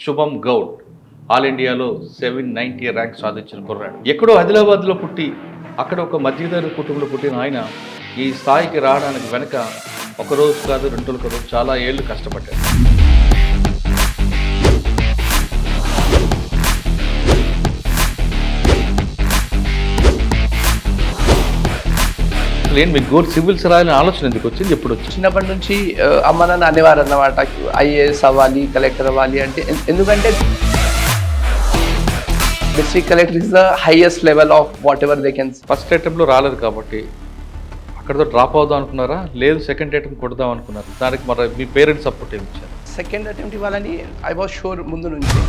శుభం గౌడ్ ఆల్ ఇండియాలో 790 ర్యాంక్ సాధించిన కుర్రాడు. ఎక్కడో ఆదిలాబాద్లో పుట్టి అక్కడ ఒక మధ్యతరగతి కుటుంబంలో పుట్టిన ఆయన ఈ స్థాయికి రావడానికి వెనక ఒక రోజు కాదు 2 రోజులు కాదు చాలా ఏళ్ళు కష్టపడ్డాడు. మీకు గోల్ సివిల్స్ రాయాలని ఆలోచన ఎందుకు వచ్చింది, ఎప్పుడు వచ్చింది? చిన్నప్పటి నుంచి అమ్మ నాన్న అనేవారు అన్నమాట, ఐఏఎస్ అవ్వాలి, కలెక్టర్ అవ్వాలి అంటే. ఎందుకంటే district collector is the highest level of whatever they can. First అటెంప్ట్లో రాలేదు కాబట్టి అక్కడతో డ్రాప్ అవుదాం అనుకున్నారా, లేదు సెకండ్ అటెంప్ట్ కొడదాం అనుకున్నారు? దానికి మరి మీ పేరెంట్స్ సపోర్ట్ ఏమి ఇచ్చారు? సెకండ్ అటెంప్ట్ ఇవ్వాలని ఐ వాజ్ షూర్ ముందు నుంచి.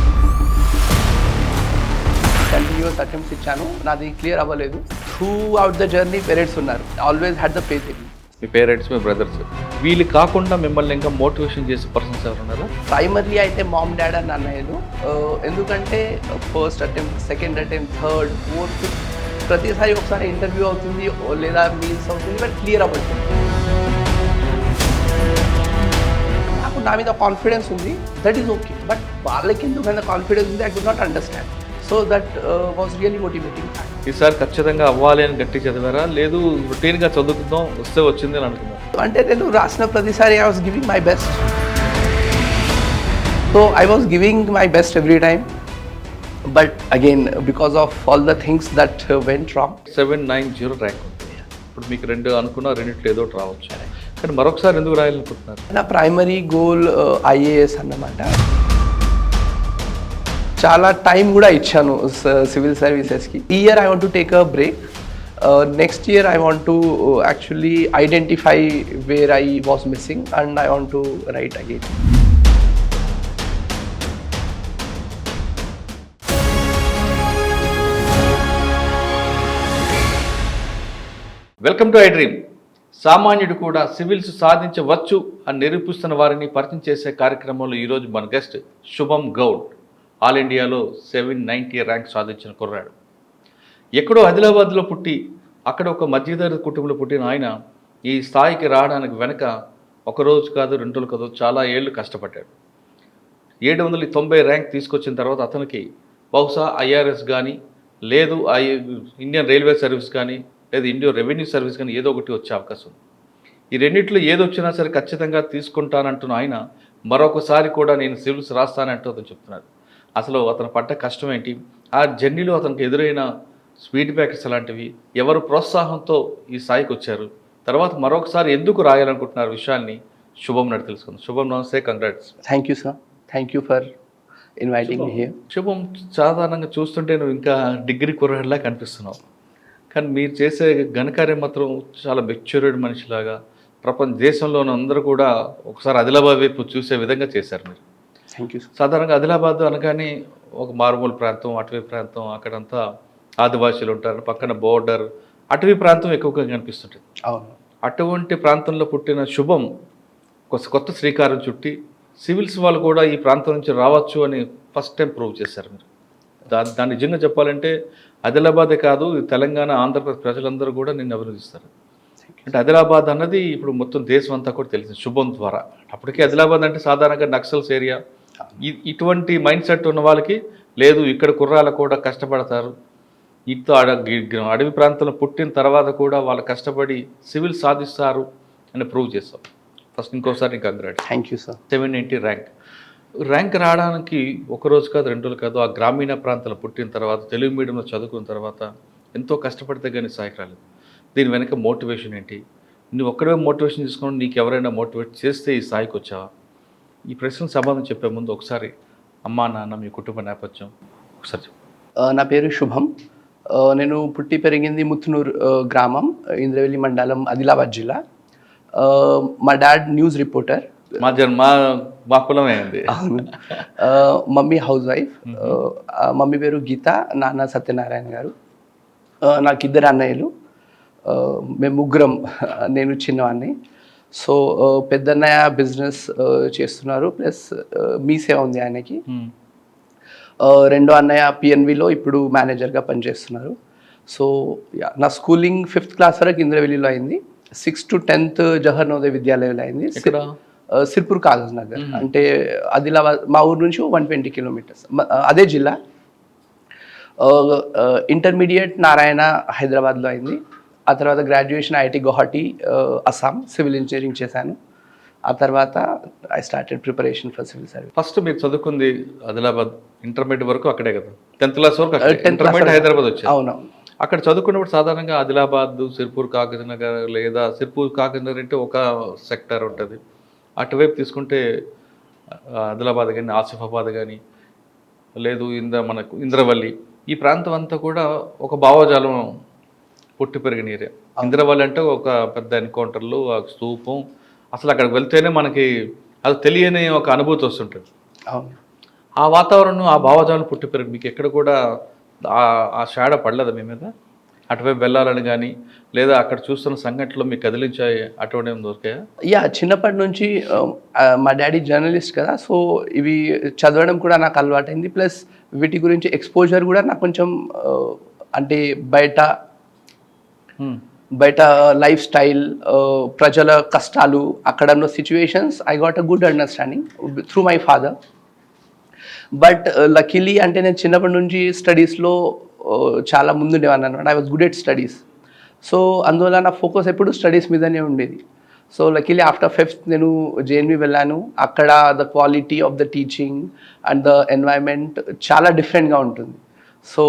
కంటిన్యూస్ అటెంప్ట్స్ ఇచ్చాను, నాది క్లియర్ అవ్వలేదు. Throughout the journey parents ఉన్నారు, always had the faith in. మీ పేరెంట్స్, మీ బ్రదర్స్, వీళ్ళు కాకుండా మిమ్మల్ని ఇంకా మోటివేషన్ చేసే పర్సన్స్ ఎవరు ఉన్నారు? ప్రైమర్లీ అయితే మామ్ డాడ్ అని అన్నయ్యలు. ఎందుకంటే first attempt, second attempt, third, fourth ప్రతిసారి ఒకసారి ఇంటర్వ్యూ అవుతుంది లేదా మీల్స్ అవుతుంది, బట్ క్లియర్ అవ్వట్లేదు. నాకు నా మీద కాన్ఫిడెన్స్ ఉంది, దట్ ఈస్ ఓకే. బట్ వాళ్ళకి ఎందుకైనా కాన్ఫిడెన్స్ ఉంది, I could not understand. So that was really motivating. ఈసారి ఖచ్చితంగా అవ్వాలి అని గట్టి చదివారా, లేదు రొటీన్గా చదువుకుందాం వస్తే వచ్చింది అని అనుకున్నాను? అంటే నేను రాసిన ప్రతిసారి I was giving my best. So I was giving my best every time. But again because of all the things that went wrong. 790 rank ఉంది. ఇప్పుడు మీకు 2 అనుకున్నా, రెండిట్లో ఏదో ఒకటి రావచ్చు. కానీ మరొకసారి ఎందుకు రాయాలనుకుంటున్నారు? నా ప్రైమరీ గోల్ ఐఏఎస్ అన్నమాట. చాలా టైం కూడా ఇచ్చాను సివిల్ సర్వీసెస్కి. ఈ year I want to take a break. Next year I want to actually identify where I was missing and I want to write again. Welcome to I dream. సామాన్యుడు కూడా civils సాధించవచ్చు అని నిరూపిస్తున్న వారిని పరిచయం చేసే కార్యక్రమంలో ఈరోజు మన గెస్ట్ శుభం గౌడ్. ఆల్ ఇండియాలో 790 ర్యాంక్ సాధించిన కుర్రాడు. ఎక్కడో ఆదిలాబాద్లో పుట్టి అక్కడ ఒక మధ్యతరగతి కుటుంబంలో పుట్టిన ఆయన ఈ స్థాయికి రావడానికి వెనక ఒక రోజు కాదు 2 రోజులు కాదు చాలా ఏళ్ళు కష్టపడ్డాడు. 790 ర్యాంక్ తీసుకొచ్చిన తర్వాత అతనికి బహుశా ఐఆర్ఎస్ కానీ, లేదు ఇండియన్ రైల్వే సర్వీస్ కానీ, లేదు ఇండియన్ రెవెన్యూ సర్వీస్ కానీ ఏదో ఒకటి వచ్చే అవకాశం ఉంది. ఈ రెండింటిలో ఏది వచ్చినా సరే ఖచ్చితంగా తీసుకుంటానంటున్న ఆయన మరొకసారి కూడా నేను సివిల్స్ రాస్తానంటూ అతను చెప్తున్నాడు. అసలు అతను పడ్డ కష్టం ఏంటి, ఆ జర్నీలో అతనికి ఎదురైన స్పీడ్ బ్రేకర్స్ అలాంటివి, ఎవరు ప్రోత్సాహంతో ఈ స్థాయికి వచ్చారు, తర్వాత మరొకసారి ఎందుకు రాయాలనుకుంటున్నారు విషయాన్ని శుభం నడి తెలుసుకుందాం. శుభం, నమస్తే, congrats. Thank you sir, thank you for inviting me here. శుభం, సాధారణంగా చూస్తుంటే నువ్వు ఇంకా డిగ్రీ కుర్రాడిలా కనిపిస్తున్నావు, కానీ మీరు చేసే ఘనకార్యం మాత్రం చాలా మెచ్యూర్డ్ మనిషిలాగా దేశంలోని అందరూ కూడా ఒకసారి ఆదిలాబాద్ వైపు చూసే విధంగా చేశారు మీరు. Thank you. సాధారణంగా ఆదిలాబాద్ అనగానే ఒక మారుమూల ప్రాంతం, అటవీ ప్రాంతం, అక్కడంతా ఆదివాసీలు ఉంటారు, పక్కన బోర్డర్, అటవీ ప్రాంతం ఎక్కువగా కనిపిస్తుంటుంది. అవును. అటువంటి ప్రాంతంలో పుట్టిన శుభం కొత్త శ్రీకారం చుట్టి సివిల్స్ వాళ్ళు కూడా ఈ ప్రాంతం నుంచి రావచ్చు అని ఫస్ట్ టైం ప్రూవ్ చేశారు మీరు. దాన్ని నిజంగా చెప్పాలంటే ఆదిలాబాదే కాదు, తెలంగాణ, ఆంధ్రప్రదేశ్ ప్రజలందరూ కూడా నిన్ను అభినందిస్తారు. అంటే ఆదిలాబాద్ అన్నది ఇప్పుడు మొత్తం దేశం అంతా కూడా తెలిసింది శుభం ద్వారా. అప్పటికే ఆదిలాబాద్ అంటే సాధారణంగా నక్సల్స్ ఏరియా, ఇటువంటి మైండ్ సెట్ ఉన్న వాళ్ళకి లేదు ఇక్కడ కుర్రాళ్ళు కూడా కష్టపడతారు, ఇటు అడవి ప్రాంతంలో పుట్టిన తర్వాత కూడా వాళ్ళు కష్టపడి సివిల్ సాధిస్తారు అని ప్రూవ్ చేస్తాం. ఫస్ట్ ఇంకోసారి నీకు congrats. Thank you sir. 790 rank రావడానికి ఒక రోజు కాదు 2 రోజులు కాదు, ఆ గ్రామీణ ప్రాంతాల్లో పుట్టిన తర్వాత తెలుగు మీడియంలో చదువుకున్న తర్వాత ఎంతో కష్టపడితే కానీ స్థాయికి రాలేదు. దీని వెనక మోటివేషన్ ఏంటి? నువ్వు ఒక్కడే మోటివేషన్ తీసుకుని నీకు ఎవరైనా మోటివేట్ చేస్తే ఈ స్థాయికి వచ్చావా? ఈ ప్రశ్నకు సమాధానం చెప్పే ముందు ఒకసారి అమ్మా నాన్న, మీ కుటుంబ నేపథ్యం ఒకసారి చెప్పు. నా పేరు శుభం. నేను పుట్టి పెరిగింది ముత్తునూరు గ్రామం, ఇంద్రవెల్లి మండలం, ఆదిలాబాద్ జిల్లా. మా డాడ్ న్యూస్ రిపోర్టర్. మా కులమే అండి. అవును. Mummy house wife. మమ్మీ పేరు గీత, నాన్న సత్యనారాయణ గారు. నాకు 2 అన్నయ్యలు, మేము ముగ్గురం, నేను చిన్నవాడిని. సో పెద్దన్నయ్య బిజినెస్ చేస్తున్నారు, ప్లస్ మీసే ఉంది ఆయనకి. రెండో అన్నయ్య పిఎన్విలో ఇప్పుడు మేనేజర్గా పనిచేస్తున్నారు. సో నా స్కూలింగ్ 5th క్లాస్ వరకు ఇంద్రవెల్లిలో అయింది. 6th to 10th Jawahar Navodaya విద్యాలయంలో అయింది. సిర్పూర్ కాగజ్ నగర్, అంటే ఆదిలాబాద్ మా ఊరు నుంచి 120 కిలోమీటర్స్, అదే జిల్లా. ఇంటర్మీడియట్ నారాయణ హైదరాబాద్లో అయింది. ఆ తర్వాత graduation IIT Guwahati Assam civil engineering చేశాను. ఆ తర్వాత I started preparation for civil service. First మీరు చదువుకుంది ఆదిలాబాద్, ఇంటర్మీడియట్ వరకు అక్కడే కదా, 10th క్లాస్ వరకు అక్కడే. 10th class ఇంటర్మీడియట్ హైదరాబాద్ వచ్చారు. అవునవును. అక్కడ చదువుకున్నప్పుడు సాధారణంగా ఆదిలాబాద్, సిర్పూర్ కాగజ్ నగర్, లేదా సిర్పూర్ కాగజ్ నగర్ అంటే ఒక సెక్టర్ ఉంటుంది. అటువైపు తీసుకుంటే ఆదిలాబాద్ కానీ, ఆసిఫాబాద్ కానీ, లేదు మనకు ఇంద్రవల్లి, ఈ ప్రాంతం అంతా కూడా ఒక భావజాలం పుట్టి పెరిగిన ఏరియా. ఇంద్రవల్లి అంటే ఒక పెద్ద ఎన్కౌంటర్లు, ఆ స్తూపం, అసలు అక్కడికి వెళ్తేనే మనకి అది తెలియని ఒక అనుభూతి వస్తుంటుంది. అవును. ఆ వాతావరణం, ఆ భావజాలం పుట్టి పెరిగి మీకు ఎక్కడ కూడా ఆ షాడ పడలేదా మీ మీద? అటువైపు వెళ్ళాలని కానీ, లేదా అక్కడ చూస్తున్న సంఘటనలు మీకు కదిలించాయి, అటువంటి ఏమి దొరికాయా? యా, చిన్నప్పటి నుంచి మా డాడీ జర్నలిస్ట్ కదా, సో ఇవి చదవడం కూడా నాకు అలవాటైంది. ప్లస్ వీటి గురించి ఎక్స్పోజర్ కూడా నాకు కొంచెం అంటే బయట లైఫ్ స్టైల్, ప్రజల కష్టాలు, అక్కడ ఉన్న situations, I got a good understanding through my father. But luckily అంటే నేను చిన్నప్పటి నుంచి స్టడీస్లో చాలా ముందుండేవాడిని అనమాట. I was good at studies. So అందువల్ల నా ఫోకస్ ఎప్పుడు స్టడీస్ మీదనే ఉండేది. సో లక్కీలీ ఆఫ్టర్ 5th నేను జేఎన్వి వెళ్ళాను. అక్కడ the quality of the teaching and the environment చాలా డిఫరెంట్గా ఉంటుంది. So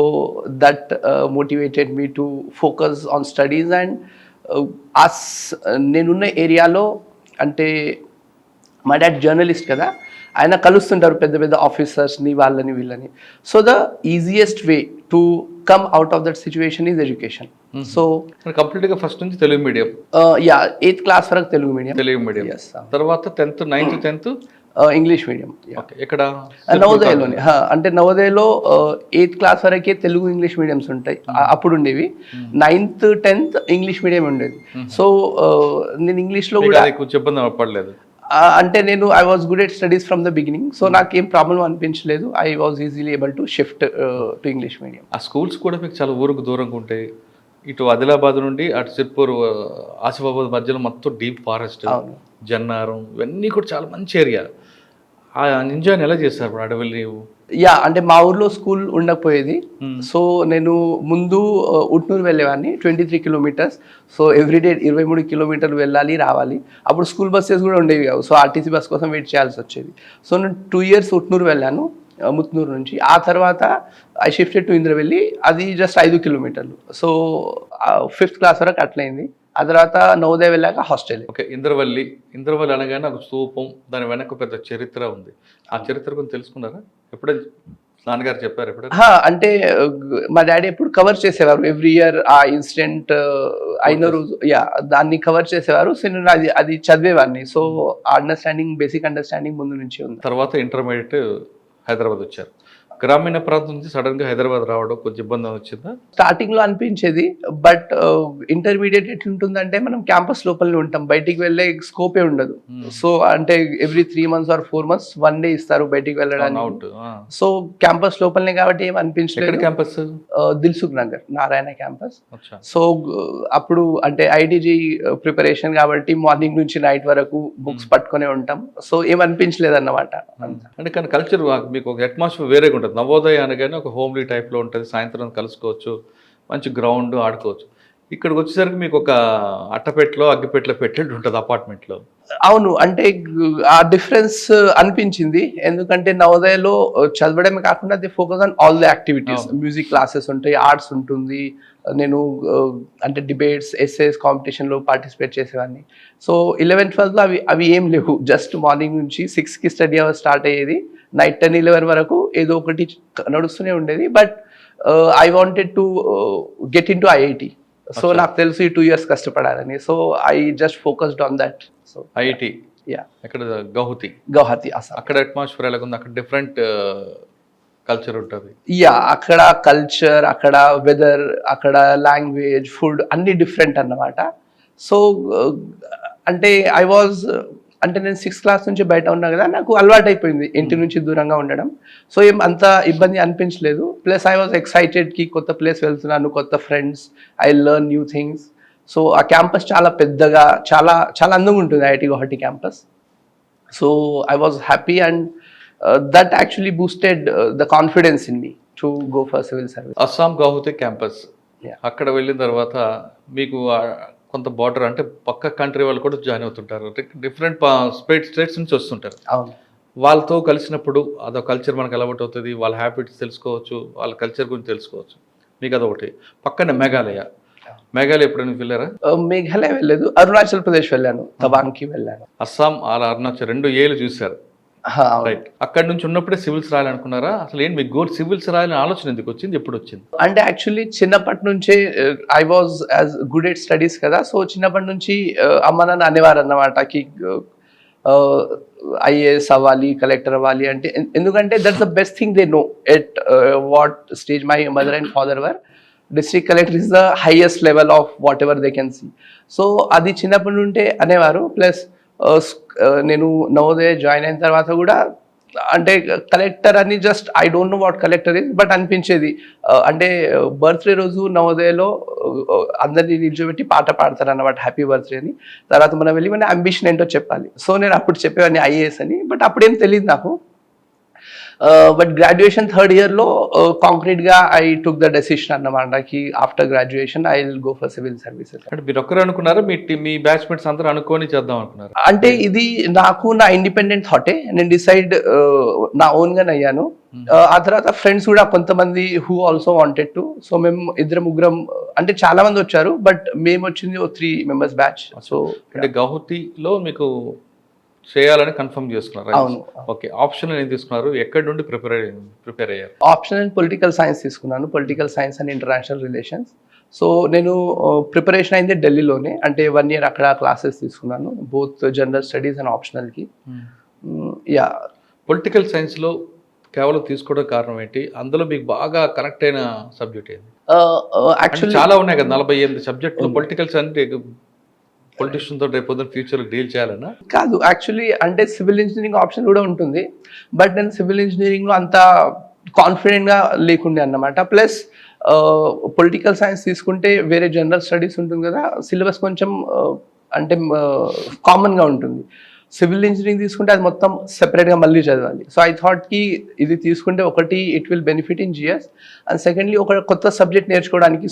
that motivated me to focus on studies. And నేనున్న ఏరియాలో అంటే మా డాడ్ జర్నలిస్ట్ కదా, ఆయన కలుస్తుంటారు పెద్ద పెద్ద ఆఫీసర్స్ని, వాళ్ళని వీళ్ళని. So the easiest way to come out of that situation is education. So కంప్లీట్గా ఫస్ట్ నుంచి Telugu medium? Yeah, 8th class వరకు తెలుగు మీడియం. Yes. తర్వాత 10th, 9th, 10th English medium. ఇక్కడ నవోదయలోనే, అంటే నవోదయలో 8th క్లాస్ వరకే తెలుగు ఇంగ్లీష్ మీడియంస్ ఉంటాయి, అప్పుడు ఉండేవి. 9th, 10th ఇంగ్లీష్ మీడియం ఉండేది. సో నేను ఇంగ్లీష్లో కూడా ఇబ్బంది పడలేదు. అంటే నేను I was good at studies from the beginning. So నాకు ఏం ప్రాబ్లం అనిపించలేదు. I was easily able to shift to English medium. ఆ స్కూల్స్ కూడా మీకు చాలా ఊరుకు దూరంగా ఉంటాయి. ఇటు ఆదిలాబాద్ నుండి అటు సిర్పూర్, ఆసిఫాబాద్ మధ్యలో మొత్తం డీప్ ఫారెస్ట్, జన్నారం, ఇవన్నీ కూడా చాలా మంచి ఏరియా. ఆ ఎంజాయ్ని ఎలా చేస్తారు అడవులు? యా, అంటే మా ఊర్లో స్కూల్ ఉండకపోయేది. సో నేను ముందు ఉట్నూరు వెళ్ళేవాడిని, 23 కిలోమీటర్స్. సో ఎవ్రీడే 23 కిలోమీటర్లు వెళ్ళాలి రావాలి. అప్పుడు స్కూల్ బస్సెస్ కూడా ఉండేవి కావు. సో ఆర్టీసీ బస్ కోసం వెయిట్ చేయాల్సి వచ్చేది. సో నేను 2 years ఉట్నూరు వెళ్ళాను, ముత్నూరు నుంచి. ఆ తర్వాత ఐ షిఫ్టెడ్ టు ఇంద్రవెల్లి, అది జస్ట్ 5 కిలోమీటర్లు. సో 5th క్లాస్ వరకు అట్లయింది. ఆ తర్వాత నవోదయ వెళ్ళాక హాస్టల్. ఓకే, ఇంద్రవల్లి అనగానే ఒక స్తూపం, దాని వెనక పెద్ద చరిత్ర ఉంది. ఆ చరిత్ర గురించి తెలుసుకున్నారా? ఎప్పుడైనా నాన్నగారు చెప్పారు ఎప్పుడైనా? అంటే మా డాడీ ఎప్పుడు కవర్ చేసేవారు ఎవ్రీ ఇయర్ ఆ ఇన్సిడెంట్ అయిన రోజు. యా, దాన్ని కవర్ చేసేవారు. సో నేను అది చదివేవాడిని. సో బేసిక్ అండర్స్టాండింగ్ ముందు నుంచి ఉంది. తర్వాత ఇంటర్మీడియట్ హైదరాబాద్ వచ్చారు. గ్రామీణ ప్రాంతం నుంచి సడన్ గా హైదరాబాద్ రావడం కొంచెం ఇబ్బంది వచ్చిందా? స్టార్టింగ్ లో అనిపించేది. బట్ ఇంటర్మీడియట్ ఎట్లుంటుందంటే మనం క్యాంపస్ లోపలనే ఉంటాం, బయటికి వెళ్ళే స్కోపే ఉండదు. సో అంటే every 3 months or 4 months 1 day ఇస్తారు బయటికి వెళ్ళడానికి. సో క్యాంపస్ లోపలనే కాబట్టి ఏం అనిపించలేదు. Campus Dilsukh Nagar Narayana campus. So అప్పుడు అంటే ఐటీజీ ప్రిపరేషన్ కాబట్టి మార్నింగ్ నుంచి నైట్ వరకు బుక్స్ పట్టుకునే ఉంటాం. సో ఏం అనిపించలేదు అన్నమాట. అంటే కానీ కల్చర్ మీకు ఒక అట్మాస్ఫియర్ వేరేగా ఉంటుంది. నవోదయ అనగానే ఒక హోమ్లీ టైప్లో ఉంటుంది, సాయంత్రం కలుసుకోవచ్చు, మంచి గ్రౌండ్ ఆడుకోవచ్చు. ఇక్కడికి వచ్చేసరికి మీకు ఒక అట్టపెట్టలో అగ్గిపెట్టలో పెట్టేట్టు ఉంటుంది అపార్ట్మెంట్లో. అవును, అంటే ఆ డిఫరెన్స్ అనిపించింది. ఎందుకంటే నవోదయలో చదవడమే కాకుండా the focus on all the activities. Music classes ఉంటాయి, ఆర్ట్స్ ఉంటుంది. నేను అంటే డిబేట్స్, ఎస్సేస్ కాంపిటీషన్లో పార్టిసిపేట్ చేసేవాడిని. సో 11th, 12th అవి ఏం లేవు. జస్ట్ మార్నింగ్ నుంచి 6కి స్టడీ అవర్ స్టార్ట్ అయ్యేది, నైట్ 10, 11 వరకు ఏదో ఒకటి నడుస్తూనే ఉండేది. But I wanted to get into IIT. So నాకు తెలుసు ఈ 2 years కష్టపడాలని. So I just focused on that. So IIT yeah, అక్కడ గౌహతి అసలు అక్కడ అట్మాస్ఫియర్ ఎలా ఉంది? అక్కడ డిఫరెంట్ కల్చర్ ఉంటుంది. యా, అక్కడ కల్చర్, అక్కడ వెదర్, అక్కడ లాంగ్వేజ్, ఫుడ్ అన్ని డిఫరెంట్ అన్నమాట. సో అంటే అంటే నేను 6th క్లాస్ నుంచి బయట ఉన్నా కదా, నాకు అలవాటు అయిపోయింది ఇంటి నుంచి దూరంగా ఉండడం. సో ఏం అంత ఇబ్బంది అనిపించలేదు. ప్లస్ ఐ వాజ్ ఎక్సైటెడ్కి కొత్త ప్లేస్ వెళ్తున్నాను, కొత్త friends, I learn new things. So ఆ క్యాంపస్ చాలా పెద్దగా, చాలా చాలా అందంగా ఉంటుంది IIT Guwahati campus. So I was happy, and that actually boosted the confidence in me to go for civil service. Assam Guwahati campus Yeah. అక్కడ వెళ్ళిన తర్వాత మీకు కొంత బార్డర్ అంటే పక్క కంట్రీ వాళ్ళు కూడా జాయిన్ అవుతుంటారు, డిఫరెంట్ స్టేట్స్ నుంచి వస్తుంటారు. అవును. వాళ్ళతో కలిసినప్పుడు అదొక కల్చర్ మనకు అలవాటు అవుతుంది, వాళ్ళ హ్యాబిట్స్ తెలుసుకోవచ్చు, వాళ్ళ కల్చర్ గురించి తెలుసుకోవచ్చు. మీకు అదొకటి. పక్కన మేఘాలయ ఎప్పుడైనా వెళ్ళారా? మేఘాలయ వెళ్ళలేదు, అరుణాచల్ ప్రదేశ్ వెళ్ళాను, తవాంగ్కి వెళ్ళాను. అస్సాం అరుణాచల్ 2 ఏళ్ళు చూశారు, అవును. రైట్? అక్కడ నుంచి ఉన్నప్పుడే సివిల్స్ రాయాలనుకున్నారా? అసలు ఏంటి మీకు గోల్? సివిల్స్ రాయాలని ఆలోచన ఎందుకు వచ్చింది, ఎప్పుడు వచ్చింది? అంటే యాక్చువల్లీ చిన్నప్పటి నుంచే I was as good at studies కదా, సో చిన్నప్పటి నుంచి అమ్మ నాన్న అనేవారు అన్నమాట కి ఐఏఎస్ అవ్వాలి, కలెక్టర్ అవ్వాలి అంటే. ఎందుకంటే that's the best thing they know at what stage my mother and father were. District collector is the highest level of whatever they can see. So అది చిన్నప్పటి నుండే అనేవారు. ప్లస్ నేను నవోదయ జాయిన్ అయిన తర్వాత కూడా అంటే కలెక్టర్ అని just I don't know what collector is, but అనిపించేది అంటే బర్త్డే రోజు నవోదయలో అందరినీ నిల్చోబెట్టి పాట పాడతారు అన్నమాట, హ్యాపీ బర్త్డే అని. తర్వాత మనం వెళ్ళి మన అంబిషన్ ఏంటో చెప్పాలి. సో నేను అప్పుడు చెప్పేవాడిని ఐఏఎస్ అని, బట్ అప్పుడేం తెలియదు నాకు. బట్ గ్రాడ్యుయేషన్ 3rd ఇయర్లో కాంక్రీట్గా ఐ టుక్ ద డెసిషన్ అన్నమాట కి after graduation I will go for civil services. అంటే మీరు ఒక్కరు అనుకున్నారా, మీ బ్యాచ్మేట్స్ అందరూ అనుకోని చేద్దాం అనుకున్నారు? అంటే ఇది నాకు నా ఇండిపెండెంట్ థాటే, నేను డిసైడ్ నా ఓన్గానే అయ్యాను. ఆ తర్వాత ఫ్రెండ్స్ కూడా కొంతమంది who also wanted to. So మేము 2-3 అంటే చాలా మంది వచ్చారు, బట్ మేము వచ్చింది 3 members బ్యాచ్. సో అంటే గౌహతిలో మీకు చేయాలని కన్ఫర్మ్ చేసుకున్నారు? అవును. ఓకే. ఆప్షన్ ఏం తీసుకున్నారు? ఎక్కడి నుండి ప్రిపేర్ అయ్యారు? ఆప్షనల్ పొలిటికల్ సైన్స్ తీసుకున్నాను, political science and international relations. So నేను ప్రిపరేషన్ అయింది ఢిల్లీలోనే, అంటే 1 year అక్కడ క్లాసెస్ తీసుకున్నాను, బోత్ జనరల్ స్టడీస్ అండ్ ఆప్షనల్కి. యా. పొలిటికల్ సైన్స్లో కేవలం తీసుకోవడం కారణం ఏంటి? అందులో మీకు బాగా కనెక్ట్ అయిన సబ్జెక్ట్ ఏంటి? యాక్చువల్లీ చాలా ఉన్నాయి కదా, 48 సబ్జెక్టులు. పొలిటికల్ సైన్స్ పొలిటిషియన్ తోటి రేపు పొద్దున్న ఫ్యూచర్లో డీల్ చేయాలన్నా? కాదు, యాక్చువల్లీ అంటే సివిల్ ఇంజనీరింగ్ ఆప్షన్ కూడా ఉంటుంది, బట్ నేను సివిల్ ఇంజనీరింగ్లో అంత కాన్ఫిడెంట్గా లేకుండే అన్నమాట. ప్లస్ పొలిటికల్ సైన్స్ తీసుకుంటే వేరే జనరల్ స్టడీస్ ఉంటుంది కదా, సిలబస్ కొంచెం అంటే కామన్గా ఉంటుంది. సివిల్ ఇంజనీరింగ్ తీసుకుంటే అది మొత్తం సెపరేట్గా మళ్ళీ చదవాలి. సో ఐ థాట్కి ఇది తీసుకుంటే ఒకటి it will benefit in GS, and secondly ఒక కొత్త సబ్జెక్ట్ నేర్చుకోవడానికి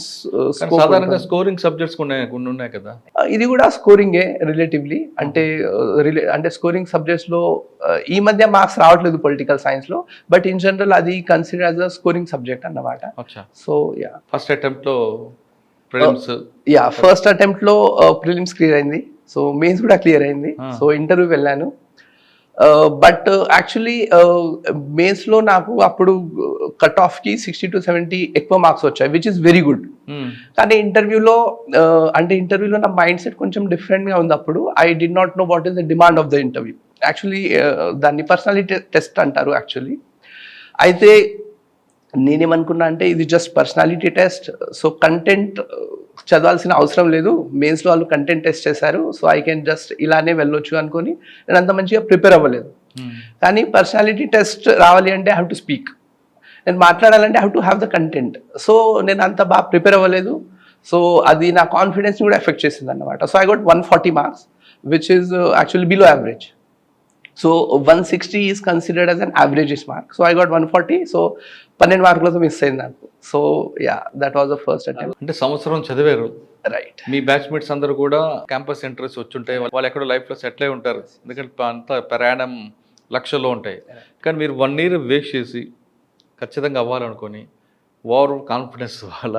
సాధారణంగా స్కోరింగ్ సబ్జెక్ట్స్ ఉన్నాయి కదా. ఇది కూడా స్కోరింగే రిలేటివ్లీ, అంటే స్కోరింగ్ సబ్జెక్ట్స్లో ఈ మధ్య మార్క్స్ రావట్లేదు పొలిటికల్ సైన్స్లో, బట్ ఇన్ జనరల్ అది consider as a scoring subject అన్నమాట. సో యా, ఫస్ట్ అటెంప్ట్లో ప్రిలిమ్స్, ఫస్ట్ అటెంప్ట్లో ప్రిలిమ్స్ క్లియర్ అయింది, సో మెయిన్స్ కూడా క్లియర్ అయింది. సో ఇంటర్వ్యూ వెళ్ళాను, బట్ యాక్చువల్లీ మెయిన్స్లో నాకు అప్పుడు కట్ ఆఫ్కి 60 to 70 ఎక్కువ మార్క్స్ వచ్చాయి, విచ్ ఇస్ వెరీ గుడ్. కానీ ఇంటర్వ్యూలో నా మైండ్ సెట్ కొంచెం డిఫరెంట్గా ఉంది. అప్పుడు I did not know what is the demand of the interview. Actually దాన్ని పర్సనాలిటీ టెస్ట్ అంటారు యాక్చువల్లీ. అయితే నేనేమనుకున్నా అంటే ఇది just personality test, so content చదవాల్సిన అవసరం లేదు, మెయిన్స్లో వాళ్ళు కంటెంట్ టెస్ట్ చేశారు, సో ఐ కెన్ జస్ట్ ఇలానే వెళ్ళొచ్చు అనుకొని నేను అంత మంచిగా ప్రిపేర్ అవ్వలేదు. కానీ పర్సనాలిటీ టెస్ట్ రావాలి అంటే ఐ హ్యావ్ టు స్పీక్, నేను మాట్లాడాలంటే I have to have the content. So నేను అంత బాగా ప్రిపేర్ అవ్వలేదు, సో అది నా కాన్ఫిడెన్స్ని కూడా ఎఫెక్ట్ చేసింది అన్నమాట. So I got 140 marks, which is actually below average. So 160 is considered as an average mark. So I got 140, so 12 మార్కులతో మిస్ అయింది నాకు. So yeah, that was the first attempt. అంటే సంవత్సరం చదివారు, రైట్? మీ బ్యాచ్మేట్స్ అందరూ కూడా క్యాంపస్ ఇంటర్వ్యూస్ వచ్చుంటాయి, వాళ్ళు ఎక్కడో లైఫ్లో సెటిల్ అయి ఉంటారు, ఎందుకంటే అంతా ప్రయాణం లక్షల్లో ఉంటాయి. కానీ మీరు 1 year వేస్ట్ చేసి ఖచ్చితంగా అవ్వాలనుకొని ఓవర్ కాన్ఫిడెన్స్ వల్ల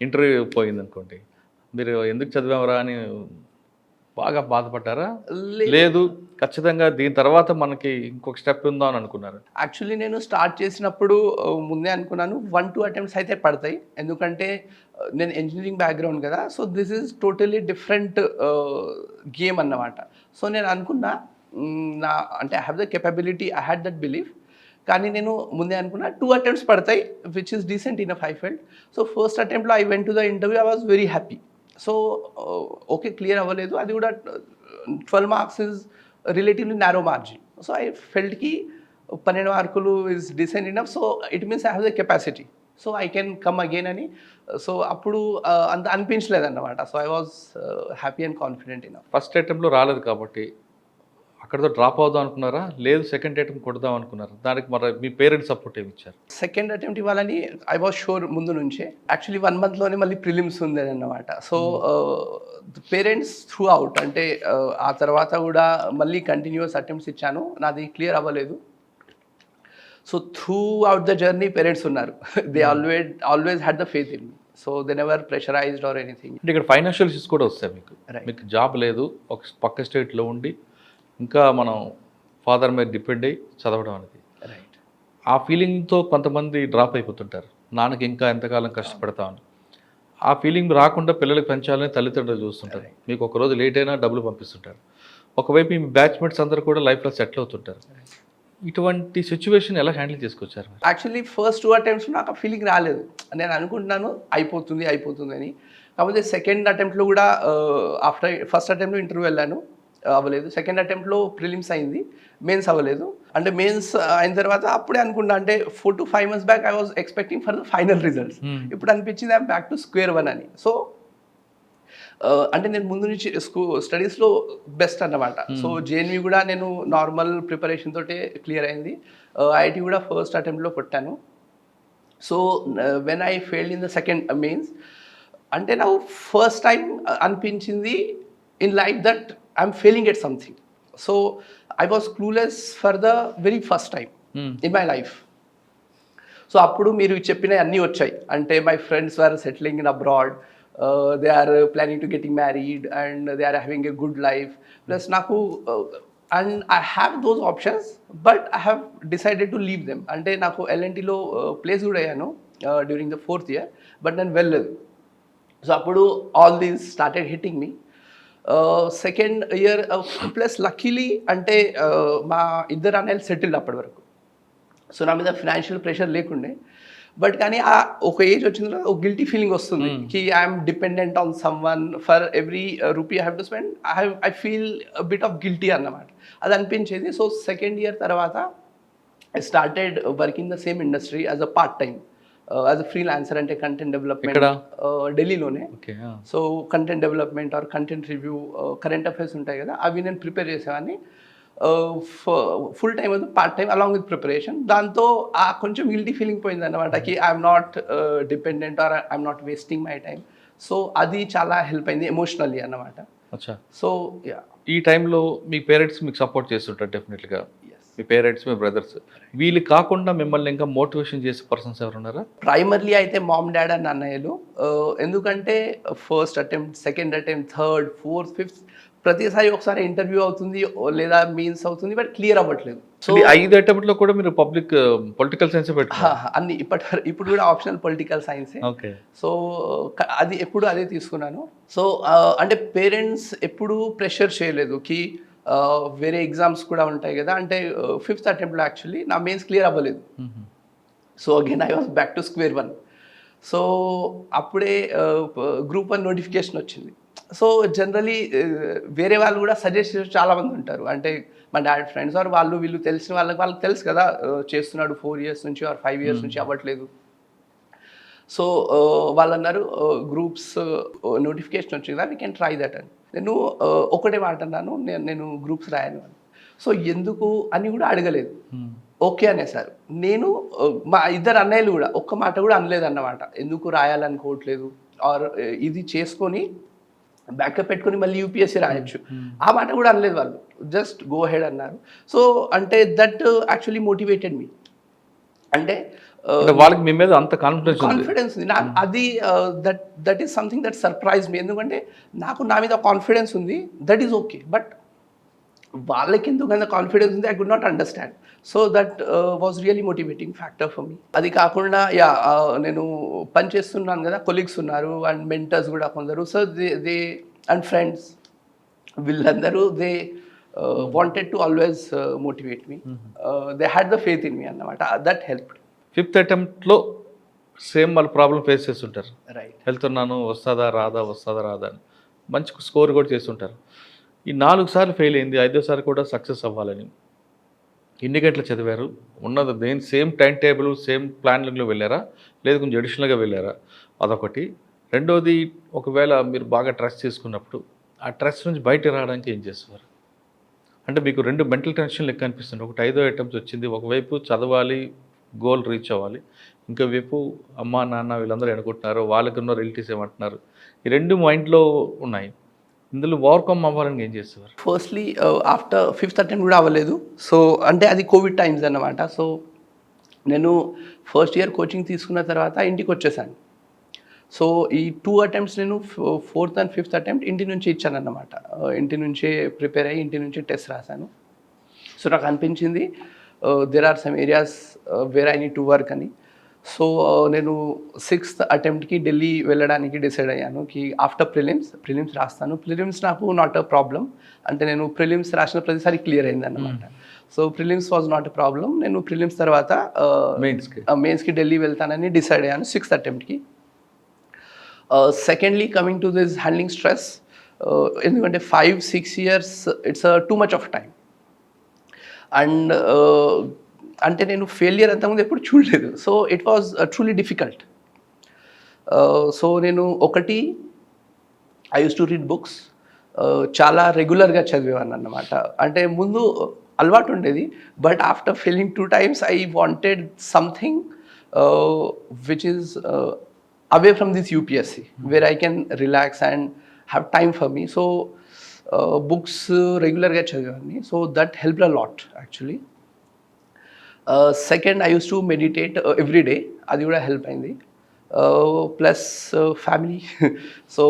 ఇంటర్వ్యూ పోయింది అనుకోండి, మీరు ఎందుకు చదివామరా అని బాగా బాధపడ్డారా? లేదు ఖచ్చితంగా దీని తర్వాత మనకి ఇంకొక స్టెప్ ఉందా అని అనుకున్నారు? యాక్చువల్లీ నేను స్టార్ట్ చేసినప్పుడు ముందే అనుకున్నాను 1-2 attempts అయితే పడతాయి, ఎందుకంటే నేను ఇంజనీరింగ్ బ్యాక్గ్రౌండ్ కదా, so this is totally different game అన్నమాట. సో నేను అనుకున్నా నా అంటే I have the capability, I had that belief. కానీ నేను ముందే అనుకున్నా 2 attempts పడతాయి, which is decent enough I felt. So first అటెంప్ట్లో I went to the interview, I was very happy. So okay, clear అవ్వలేదు, అది కూడా 12 marks is relatively narrow margin. So I ఫెల్ట్కి 12 మార్కులు is decent enough, so it means I have the capacity, so I can come again అని. So అప్పుడు అంత అనిపించలేదు అన్నమాట. So I was happy and confident enough. First అటెంప్ట్లో రాలేదు కాబట్టి అక్కడితో డ్రాప్ అవుదాం అనుకున్నారా, లేదు సెకండ్ అటెంప్ట్ కొడదాం అనుకున్నారా? దానికి మరి మీ పేరెంట్స్ సపోర్ట్ ఏమి ఇచ్చారు? సెకండ్ అటెంప్ట్ ఇవ్వాలని ఐ వాజ్ షూర్ ముందు నుంచే. యాక్చువల్లీ 1 మంత్లోనే మళ్ళీ ప్రిలిమ్స్ ఉంది అన్నమాట. సో పేరెంట్స్ త్రూ అవుట్ అంటే ఆ తర్వాత కూడా మళ్ళీ కంటిన్యూస్ అటెంప్ట్స్ ఇచ్చాను, నాది క్లియర్ అవ్వలేదు. So throughout the journey parents ఉన్నారు. They always had the faith in me. So they never pressurised or anything. అంటే ఇక్కడ ఫైనాన్షియల్ ఇష్యూస్ కూడా వస్తాయి మీకు. Right. మీకు జాబ్ లేదు, ఒక పక్క స్టేట్లో ఉండి ఇంకా మనం ఫాదర్ మీద డిపెండ్ అయ్యి చదవడం అనేది, రైట్. ఆ ఫీలింగ్తో కొంతమంది డ్రాప్ అయిపోతుంటారు. నాన్నకి ఇంకా ఎంతకాలం కష్టపడతామని. ఆ ఫీలింగ్ రాకుండా పిల్లలకి పెంచాలని తల్లిదండ్రులు చూస్తుంటారు. మీకు ఒకరోజు లేట్ అయినా డబ్బులు పంపిస్తుంటారు. ఒకవైపు మీ బ్యాచ్మేట్స్ అందరూ కూడా లైఫ్లో సెటిల్ అవుతుంటారు. ఇటువంటి సిచ్యువేషన్ ఎలా హ్యాండిల్ చేసుకొచ్చారు? యాక్చువల్లీ ఫస్ట్ 2 అటెంప్ట్స్ నాకు ఆ ఫీలింగ్ రాలేదు. నేను అనుకుంటున్నాను అయిపోతుంది అని. కాకపోతే సెకండ్ అటెంప్ట్లో కూడా ఆఫ్టర్ ఫస్ట్ అటెంప్ట్లో ఇంటర్వ్యూ వెళ్ళాను, అవ్వలేదు. సెకండ్ అటెంప్ట్లో ప్రిలిమ్స్ అయింది, మెయిన్స్ అవ్వలేదు. అంటే మెయిన్స్ అయిన తర్వాత అప్పుడే అనుకున్నా, అంటే 4 to 5 months back I was expecting for the final results. ఇప్పుడు అనిపించింది I'm back to square one అని. సో అంటే నేను ముందు నుంచి స్టడీస్లో బెస్ట్ అన్నమాట. సో జేఎన్వి కూడా నేను నార్మల్ ప్రిపరేషన్ తోటే క్లియర్ అయింది. ఐఐటి కూడా ఫస్ట్ అటెంప్ట్లో కొట్టాను. So when I failed in the second mains, అంటే నాకు ఫస్ట్ టైం అనిపించింది in life that I'm failing at something. So I was clueless for the very first time in my life. So అప్పుడు మీరు చెప్పిన అన్నీ వచ్చాయి. అంటే my friends were settling in abroad, they are planning to getting married and they are having a good life. Plus నాకు and I have those options but I have decided to leave them. అంటే నాకు ఎల్ఎన్టీలో place కూడా అయ్యాను during the 4th year, but నేను వెళ్ళలేదు. So అప్పుడు all these started hitting me. Second year plus luckily అంటే మా ఇద్దరు అన్నయ్యలు సెటిల్డ్ అప్పటి వరకు. సో నా మీద ఫినాన్షియల్ ప్రెషర్ లేకుండే. బట్ కానీ ఆ ఒక ఏజ్ వచ్చిన తర్వాత ఒక గిల్టీ ఫీలింగ్ వస్తుంది కి I'm dependent on someone for every rupee I have to spend. I feel bit of guilty అన్నమాట, అది అనిపించేది. సో సెకండ్ ఇయర్ తర్వాత I started working the same industry as a part time, as a freelancer. అంటే content development ఢిల్లీలోనే. So content development or content review, current affairs ఉంటాయి కదా, అవి నేను ప్రిపేర్ చేసేవాడిని. ఫుల్ టైమ్ అది part time along with preparation. దాంతో ఆ కొంచెం గిల్టీ ఫీలింగ్ పోయింది అన్నమాట, కి I'm not dependent are I'm not wasting my time. So అది చాలా హెల్ప్ అయింది ఎమోషనల్లీ అన్నమాట. సో ఈ టైంలో మీ పేరెంట్స్ మీకు సపోర్ట్ చేస్తుంటారు డెఫినెట్గా. మీ పేరెంట్స్, మీ బ్రదర్స్, వీళ్ళు కాకుండా మిమ్మల్ని ఇంకా మోటివేషన్ చేసే పర్సన్స్ ఎవరు ఉన్నారా? ప్రైమర్లీ అయితే మామ్, డాడ్ అండ్ అన్నయ్యలు. ఎందుకంటే first attempt, second attempt, third, fourth, fifth ప్రతిసారి ఒకసారి ఇంటర్వ్యూ అవుతుంది లేదా మీన్స్ అవుతుంది, బట్ క్లియర్ అవ్వట్లేదు. సో 5 అటెంప్ట్లో కూడా మీరు పొలిటికల్ సైన్స్ అన్ని ఇప్పుడు కూడా ఆప్షనల్ పొలిటికల్ సైన్సే. ఓకే. సో అది ఎప్పుడు అదే తీసుకున్నాను. సో అంటే పేరెంట్స్ ఎప్పుడు ప్రెషర్ చేయలేదు కి వేరే ఎగ్జామ్స్ కూడా ఉంటాయి కదా. అంటే 5th అటెంప్ట్లో యాక్చువల్లీ నా మెయిన్స్ క్లియర్ అవ్వలేదు. So again I was back to square one. So అప్పుడే గ్రూప్ 1 నోటిఫికేషన్ వచ్చింది. సో జనరలీ వేరే వాళ్ళు కూడా సజెస్ట్ చేసి చాలామంది ఉంటారు. అంటే మా డాడ్ ఫ్రెండ్స్ ఆర్ వాళ్ళు వీళ్ళు తెలిసిన వాళ్ళకి తెలుసు కదా, చేస్తున్నాడు 4 years నుంచి ఆర్ 5 years నుంచి అవ్వట్లేదు. సో వాళ్ళు అన్నారు గ్రూప్స్ నోటిఫికేషన్ వచ్చింది కదా, వీ కెన్ ట్రై దట్ అని. నేను ఒకటే మాట అన్నాను, నేను గ్రూప్స్ రాయను అని. సో ఎందుకు అని కూడా అడగలేదు, ఓకే అనేసారు. నేను మా ఇద్దరు అన్నయ్యలు కూడా ఒక్క మాట కూడా అనలేదు అన్నమాట, ఎందుకు రాయాలనుకోవట్లేదు ఆర్ ఇది చేసుకొని బ్యాకప్ పెట్టుకొని మళ్ళీ యూపీఎస్సీ రాయొచ్చు, ఆ మాట కూడా అనలేదు వాళ్ళు. జస్ట్ గో హెడ్ అన్నారు. సో అంటే దట్ యాక్చువల్లీ మోటివేటెడ్ మీ. అంటే వాళ్ళకి మీ మీద అంత కాన్ఫిడెన్స్ ఉంది. అది that is something that surprise me. ఎందుకంటే నాకు నా మీద కాన్ఫిడెన్స్ ఉంది, దట్ ఈస్ ఓకే. బట్ వాళ్ళకి ఎందుకంత కాన్ఫిడెన్స్ ఉంది, I could not understand. So that was really motivating factor for me. అది కాకుండా నేను పని చేస్తున్నాను కదా, కొలీగ్స్ ఉన్నారు అండ్ మెంటర్స్ కూడా కొందరు. సో దే అండ్ ఫ్రెండ్స్ వీళ్ళందరూ they wanted to always motivate me. They had the faith in me అన్నమాట. That helped. 5th అటెంప్ట్లో సేమ్ వాళ్ళు ప్రాబ్లం ఫేస్ చేస్తుంటారు. రైట్. వెళ్తున్నాను, వస్తుందా రాదా అని మంచి స్కోర్ కూడా చేస్తుంటారు. ఈ 4 సార్లు ఫెయిల్ అయింది, 5వ కూడా సక్సెస్ అవ్వాలని ఎన్ని గంటలు చదివారు? ఉన్నది సేమ్ టైం టేబుల్, సేమ్ ప్లాన్లో వెళ్ళారా, లేదు కొంచెం అడిషనల్గా వెళ్ళారా? అదొకటి. రెండోది, ఒకవేళ మీరు బాగా ట్రస్ట్ చేసుకున్నప్పుడు ఆ ట్రస్ట్ నుంచి బయట రావడానికి ఏం చేస్తున్నారు? అంటే మీకు 2 మెంటల్ టెన్షన్లు ఎక్కువ అనిపిస్తుంది. ఒకటి 5వ అటెంప్ట్ వచ్చింది. ఒకవైపు చదవాలి, గోల్ రీచ్ అవ్వాలి. ఇంకోవైపు అమ్మా, నాన్న వీళ్ళందరూ ఎనుకుంటున్నారు. వాళ్ళకున్న రిలేటివ్స్ ఏమంటున్నారు. ఈ 2 మైండ్‌లో ఉన్నాయి. ఇందులో ఓవర్‌కమ్ అవ్వాలని ఏం చేసేవారు? ఫస్ట్లీ ఆఫ్టర్ 5th అటెంప్ట్ కూడా అవ్వలేదు. సో అంటే అది కోవిడ్ టైమ్స్ అన్నమాట. సో నేను ఫస్ట్ ఇయర్ కోచింగ్ తీసుకున్న తర్వాత ఇంటికి వచ్చేసాను. సో ఈ 2 అటెంప్ట్స్ నేను 4th అండ్ 5th అటెంప్ట్ ఇంటి నుంచి ఇచ్చానన్నమాట. ఇంటి నుంచే ప్రిపేర్ అయ్యి ఇంటి నుంచి టెస్ట్ రాశాను. సో నాకు అనిపించింది there are some areas where I need to work అని. సో నేను 6th అటెంప్ట్కి ఢిల్లీ వెళ్ళడానికి డిసైడ్ అయ్యాను కి ఆఫ్టర్ ప్రిలిమ్స్ రాస్తాను. ప్రిలిమ్స్ నాకు నాట్ అ ప్రాబ్లం. అంటే నేను ప్రిలిమ్స్ రాసిన ప్రతిసారి క్లియర్ అయింది అన్నమాట. So prelims was not a problem. నేను ప్రిలిమ్స్ తర్వాత మెయిన్స్కి ఢిల్లీ వెళ్తానని డిసైడ్ అయ్యాను 6th అటెంప్ట్కి. Secondly coming to this handling stress, ఎందుకంటే 5-6 years it's too much of time. And అంటే నేను ఫెయిలియర్ అంతకుముందు ఎప్పుడు చూడలేదు. So it was truly difficult. So నేను ఒకటి I use to read books. చాలా రెగ్యులర్గా చదివేవాడిని అన్నమాట. అంటే ముందు అలవాటు ఉండేది, but after failing 2 times I wanted something which is away from this UPSC, where I can relax and have time for me. So books regularly chadivani, so that helped a lot actually. Second, I used to meditate every day. Adi kuda help ayindi. Plus family. So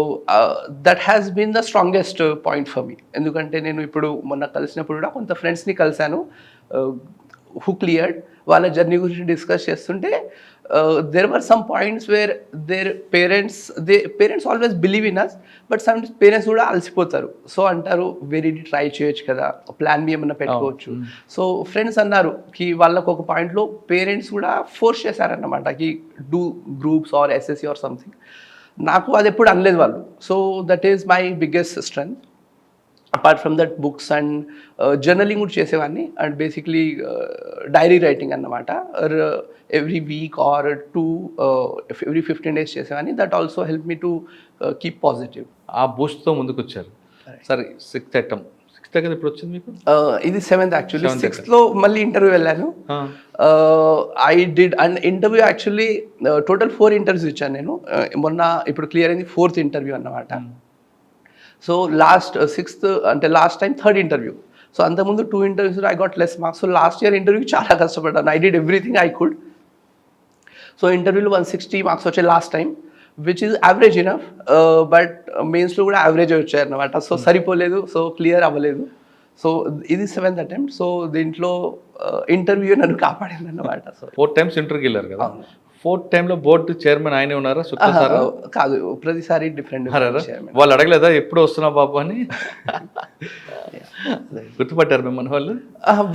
that has been the strongest point for me. Endukante nenu ippudu monna kalisinappudu kuda konta friends ni kalsanu who cleared. వాళ్ళ journey గురించి discuss చేస్తుంటే there were some points where their parents always believe in us, but sometimes parents కూడా అలసిపోతారు. So అంటారు వేరే try చేయొచ్చు కదా, plan B ఏమన్నా పెట్టుకోవచ్చు. సో ఫ్రెండ్స్ అన్నారు కి వాళ్ళకు ఒక పాయింట్లో పేరెంట్స్ కూడా ఫోర్స్ చేశారన్నమాట కి do groups or SSC or something. నాకు అది ఎప్పుడు అనలేదు వాళ్ళు. So that is my biggest strength. Apart from that books and journaling కూడా చేసేవాడిని. అండ్ బేసిక్లీ డైరీ రైటింగ్ అన్నమాట. Every week or every 15 days చేసేవాడిని. That also help me to keep positive. ఆ బూస్ట్తో ముందుకు వచ్చారు. సరే 6th అటెంప్ట్ కదా ఇప్పుడు వచ్చింది మీకు? ఇది 7th యాక్చువల్లీ. 6thలో మళ్ళీ ఇంటర్వ్యూ వెళ్ళాను. I did and interview actually total 4 interviews ఇచ్చాను నేను. మొన్న ఇప్పుడు క్లియర్ అయింది 4th ఇంటర్వ్యూ అన్నమాట. సో లాస్ట్ 6th అంటే last time 3rd interview. So అంతకుముందు 2 interviews I got less marks. So last year ఇంటర్వ్యూకి చాలా కష్టపడ్డాను. I did everything I could. So ఇంటర్వ్యూలో 160 మార్క్స్ వచ్చాయి last time, which is average enough. But మెయిన్స్లో కూడా యావరేజ్ వచ్చాయన్నమాట. సో సరిపోలేదు, సో క్లియర్ అవ్వలేదు. సో ఇది 7th అటెంప్ట్. సో దీంట్లో ఇంటర్వ్యూ నన్ను కాపాడింది అన్నమాట. సో 4 times ఇంటర్వ్యూకి వెళ్ళారు కదా. 4th timeలో బోర్డు చైర్మన్ ఆయనే ఉన్నారా? కాదు, ప్రతిసారి డిఫరెంట్. వాళ్ళు అడగలేదా ఎప్పుడు వస్తున్నావు బాబు అని? గుర్తుపట్టారు మిమ్మల్ని వాళ్ళు?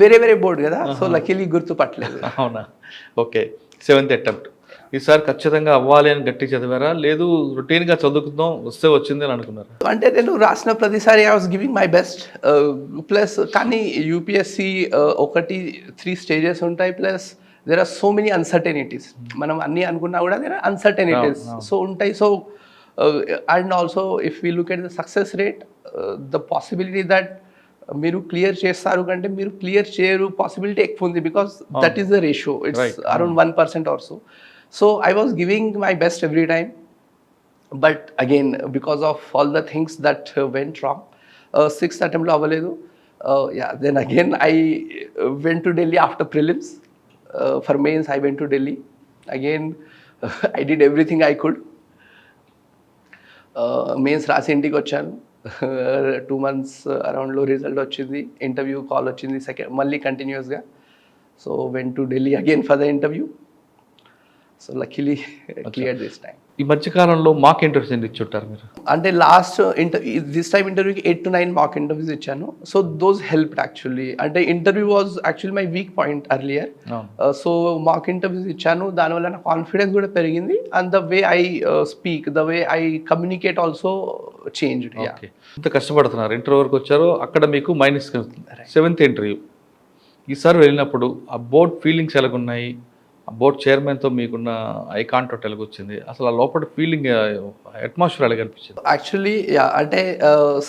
వేరే బోర్డు కదా, సో లక్కీలీ గుర్తుపట్టలేదు. అవునా? ఓకే. 7th attempt. ఈసారి ఖచ్చితంగా అవ్వాలి అని గట్టి చదివారా, లేదు రొటీన్గా చదువుకుందాం వస్తే వచ్చింది అని అనుకున్నారు? అంటే నేను రాసిన ప్రతిసారి I was giving my best. Plus కానీ యూపీఎస్సి 3 stages ఉంటాయి. Plus there are so many uncertainties. మనం అన్నీ అనుకున్నా కూడా there are uncertainties. సో ఉంటాయి. So and also if we look at the success rate, the possibility that మీరు clear చేస్తారు కంటే మీరు క్లియర్ చేయరు పాసిబిలిటీ ఎక్కువ ఉంది. Because that is the ratio. It's around 1% or so. So I was giving my best every time. But again because of all the things that went wrong, 6th అటెంప్ట్లో అవ్వలేదు. Then again I went to Delhi after prelims. For mains, I went to Delhi. Again, I did everything I could. Mains రాసి ఇంటికి వచ్చాను. 2 months అరౌండ్లో result వచ్చింది. Interview call వచ్చింది second మళ్ళీ కంటిన్యూస్గా. So vent to Delhi again for the interview. So luckily clear this time. ఈ మధ్యకాలంలో mock interviews ఎందుకు ఇచ్చుంటారు మీరు? అంటే లాస్ట్ దిస్ టైం ఇంటర్వ్యూకి 8 to 9 మాక్ ఇంటర్వ్యూస్ ఇచ్చాను. So those helped actually. అంటే interview was actually my weak point earlier. So mock interviews ఇచ్చాను, దానివల్ల నా కాన్ఫిడెన్స్ కూడా పెరిగింది. And the way I speak, the way I communicate also changed. ఇంత కష్టపడుతున్నారు, ఇంటర్వ్యూ వరకు వచ్చారు, అక్కడ మీకు మైనస్ 7th ఇంటర్వ్యూ. ఈసారి వెళ్ళినప్పుడు ఆ బోర్డ్ ఫీలింగ్స్ ఎలాగున్నాయి? బోర్డ్ చైర్మన్తో మీకున్న ఐ కాంటాక్ట్ ఎలాగొచ్చింది? అసలు ఆ లోపల ఫీలింగ్ అట్మాస్ఫియర్ ఎలాగ అనిపించింది? యాక్చువల్లీ అంటే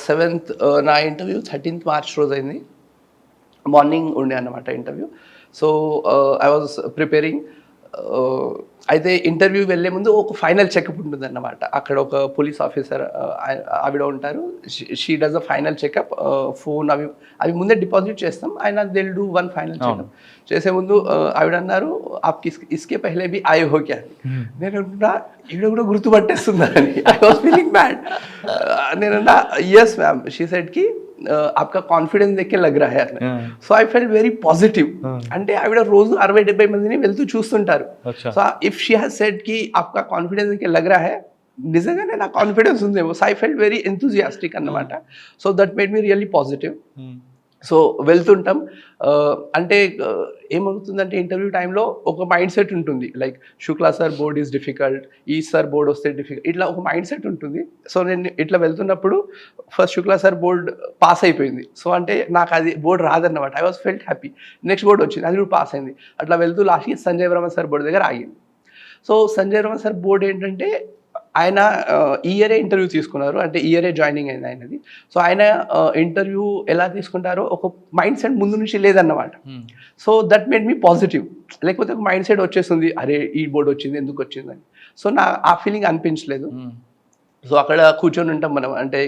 7th నా ఇంటర్వ్యూ 13th March రోజు అయింది. మార్నింగ్ ఉండే అన్నమాట interview. So I was preparing. అయితే ఇంటర్వ్యూ వెళ్ళే ముందు ఒక ఫైనల్ చెకప్ ఉంటుంది అన్నమాట. అక్కడ ఒక పోలీస్ ఆఫీసర్ ఆవిడ ఉంటారు. She does a final checkup. Phone అవి ముందే డిపాజిట్ చేస్తాం. ఆయన they will do one final checkup. చేసే ముందు ఆవిడ అన్నారు ఆప్కి ఇస్కే పహలే భీ ఆయే హో క్యా. నేను అనుకున్నా ఈవిడ కూడా గుర్తుపట్టేస్తున్నారని. I was feeling bad. నేనన్నా ఎస్ మ్యామ్. షీ సెడ్ కి आपका कॉन्फिडेंस देख के लग रहा है. So I felt very positive. అంటే ఆవిడ రోజు 60-70 మందిని వెళ్తూ చూస్తుంటారు. So if she has said కి आपका कॉन्फिडेंस देख के लग रहा है, నిజంగానే నా కాన్ఫిడెన్స్ ఉందేమో. So I felt very enthusiastic అన్నమాట. So that made me really positive. So వెళ్తుంటాం. అంటే ఏమవుతుందంటే ఇంటర్వ్యూ టైంలో ఒక మైండ్ సెట్ ఉంటుంది. Like Shukla sir board is difficult, ఈ సార్ బోర్డ్ వస్తే డిఫికల్ట్, ఇట్లా ఒక మైండ్ సెట్ ఉంటుంది. సో నేను ఇట్లా వెళ్తున్నప్పుడు first Shukla sir board pass అయిపోయింది. సో అంటే నాకు అది బోర్డ్ రాదన్నమాట. I was felt happy. Next board వచ్చింది, అది కూడా పాస్ అయింది. అట్లా వెళ్తూ లాస్ట్కి సంజయ్ వర్మ సార్ బోర్డు దగ్గర ఆగింది. So Sanjay Varma sir board ఏంటంటే ఆయన ఈ ఇయరే ఇంటర్వ్యూ తీసుకున్నారు. అంటే ఈ ఇయరే జాయినింగ్ అయింది ఆయనది. సో ఆయన ఇంటర్వ్యూ ఎలా తీసుకుంటారో ఒక మైండ్ సెట్ ముందు నుంచి లేదన్నమాట. So that made me positive. లేకపోతే ఒక మైండ్ సెట్ వచ్చేస్తుంది, అరే ఈ బోర్డు వచ్చింది ఎందుకు వచ్చిందని. సో నా ఆ ఫీలింగ్ అనిపించలేదు. సో అక్కడ కూర్చొని ఉంటాం మనం. అంటే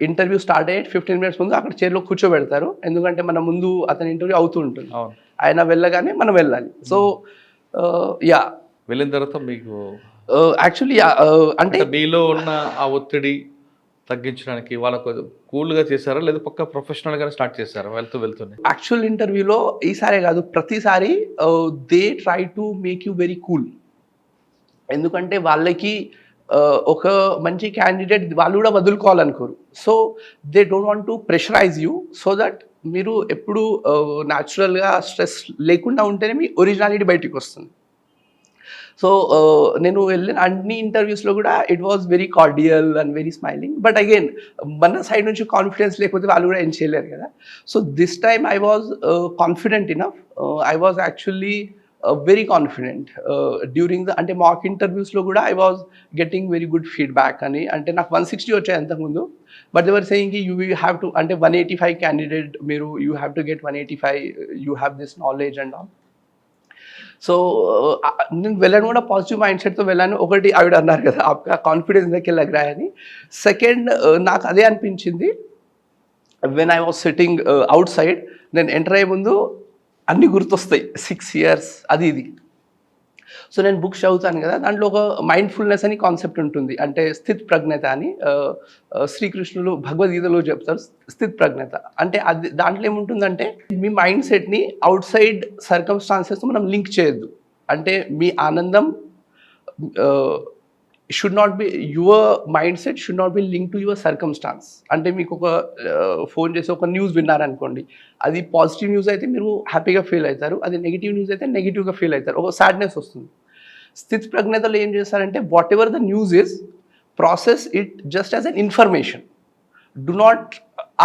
ఇంటర్వ్యూ స్టార్ట్ అయ్యే 15 minutes ముందు అక్కడ చైర్లో కూర్చోబెడతారు. ఎందుకంటే మన ముందు అతని ఇంటర్వ్యూ అవుతూ ఉంటుంది. ఆయన వెళ్ళగానే మనం వెళ్ళాలి. సో యా వెళ్ళిన తర్వాత మీకు యాక్చువల్లీ అంటే మీలో ఉన్న ఆ ఒత్తిడి తగ్గించడానికి వాళ్ళకు కూల్గా చేశారా లేదా పక్క ప్రొఫెషనల్గానే స్టార్ట్ చేశారా వెళ్తూనే? యాక్చువల్ ఇంటర్వ్యూలో ఈసారే కాదు, ప్రతిసారి they try to make you very cool. ఎందుకంటే వాళ్ళకి ఒక మంచి క్యాండిడేట్ వాళ్ళు కూడా వదులుకోవాలనుకోరు. So they don't want to pressurise you, so that మీరు ఎప్పుడు న్యాచురల్గా స్ట్రెస్ లేకుండా ఉంటేనే మీ ఒరిజినాలిటీ బయటికి వస్తుంది. సో నేను వెళ్ళిన అన్ని ఇంటర్వ్యూస్లో కూడా it was very cordial and very smiling. But again మన సైడ్ నుంచి కాన్ఫిడెన్స్ లేకపోతే వాళ్ళు కూడా ఏం చేయలేరు కదా. So this time I was confident enough. I was actually very confident during అంటే మాక్ ఇంటర్వ్యూస్లో కూడా I was getting very good feedback అని. అంటే నాకు 160 వచ్చాయి అంతకుముందు. బట్ దేవర్ సేయింగ్ కి యూ హ్యావ్ టు అంటే 185 క్యాండిడేట్ మీరు you have to get 185, you have this knowledge and all. So నేను వెళ్ళాను కూడా పాజిటివ్ మైండ్ సెట్తో వెళ్ళాను. ఒకటి ఆవిడ అన్నారు కదా ఆప్కా కాన్ఫిడెన్స్ దగ్గర లగ్ రా అని. సెకండ్ నాకు అదే అనిపించింది when I was sitting out side. నేను ఎంటర్ అయ్యే ముందు అన్నీ గుర్తొస్తాయి, 6 years అది ఇది. సో నేను బుక్స్ చదువుతాను కదా, దాంట్లో ఒక మైండ్ఫుల్నెస్ అని కాన్సెప్ట్ ఉంటుంది. అంటే స్థిత్ ప్రజ్ఞత అని శ్రీకృష్ణులు భగవద్గీతలో చెప్తారు. స్థిత్ ప్రజ్ఞత అంటే అది దాంట్లో ఏముంటుందంటే మీ మైండ్ సెట్ని అవుట్ సైడ్ సర్కమ్స్టాన్సెస్తో మనం లింక్ చేయొద్దు. అంటే మీ ఆనందం should not be your mind set should not be link to your circumstances. అంటే మీకు ఒక ఫోన్ చేసి ఒక న్యూస్ విన్నారనుకోండి, అది పాజిటివ్ న్యూస్ అయితే మీరు హ్యాపీగా ఫీల్ అవుతారు, అది నెగిటివ్ న్యూస్ అయితే నెగిటివ్గా ఫీల్ అవుతారు, ఒక సాడ్నెస్ వస్తుంది. స్థితి ప్రజ్ఞతలో ఏం చేస్తారంటే whatever the news is process it just as an information. Do not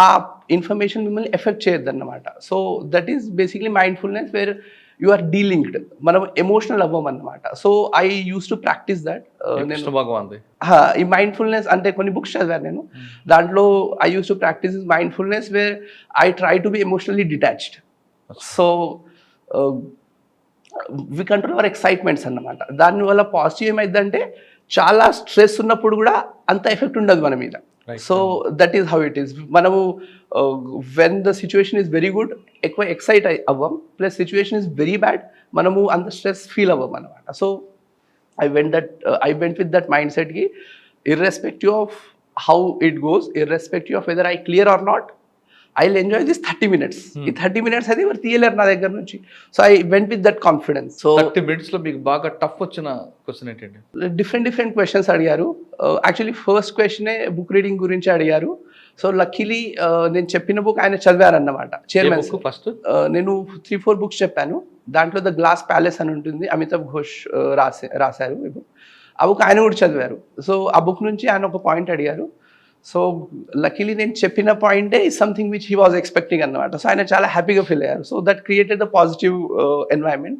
ఆ ఇన్ఫర్మేషన్ మిమ్మల్ని ఎఫెక్ట్ చేయొద్దు అన్నమాట. So that is basically mindfulness where you are delinked. మనం ఎమోషనల్ అవ్వం అన్నమాట. So I use to practise that. ఈ mindfulness అంటే కొన్ని బుక్స్ చదివాను నేను, దాంట్లో I use to practise mindfulness where I try to be emotionally detached. So we control our excitements అన్నమాట. దానివల్ల పాజిటివ్ ఏమైందంటే చాలా స్ట్రెస్ ఉన్నప్పుడు కూడా అంత ఎఫెక్ట్ ఉండదు మన మీద. So that is how it is. మనము when the situation is very good ఎక్కువ ఎక్సైట్ అవ్వం, plus situation is very bad మనము అంత స్ట్రెస్ ఫీల్ అవ్వం అనమాట. So I went with that mind సెట్కి irrespective of how it goes, irrespective of whether I clear or not, I will enjoy this 30 minutes. ఈ 30 minutes అది ఎవరు తీయలేరు నా దగ్గర నుంచి. So I went with that confidence. So 30 minutes లో మీకు బాగా టఫ్ వచ్చిన క్వశ్చన్ ఏంటండి? డిఫరెంట్ క్వశ్చన్స్ అడిగారు. యాక్చువల్లీ ఫస్ట్ క్వశ్చనే బుక్ రీడింగ్ గురించి అడిగారు. సో లక్కీలీ నేను చెప్పిన బుక్ ఆయన చదివారన్నమాట. చైర్మన్ ఫస్ట్ నేను 3-4 books చెప్పాను. దాంట్లో ద గ్లాస్ ప్యాలెస్ అని ఉంటుంది, అమితాబ్ ఘోష్ రాశారు. ఆ బుక్ ఆయన కూడా చదివారు. సో ఆ బుక్ నుంచి ఆయన ఒక పాయింట్ అడిగారు. సో లక్కీలీ నేను చెప్పిన పాయింటే is something which he was expecting అన్నమాట. సో ఆయన చాలా హ్యాపీగా ఫీల్ అయ్యారు. So that created the positive environment.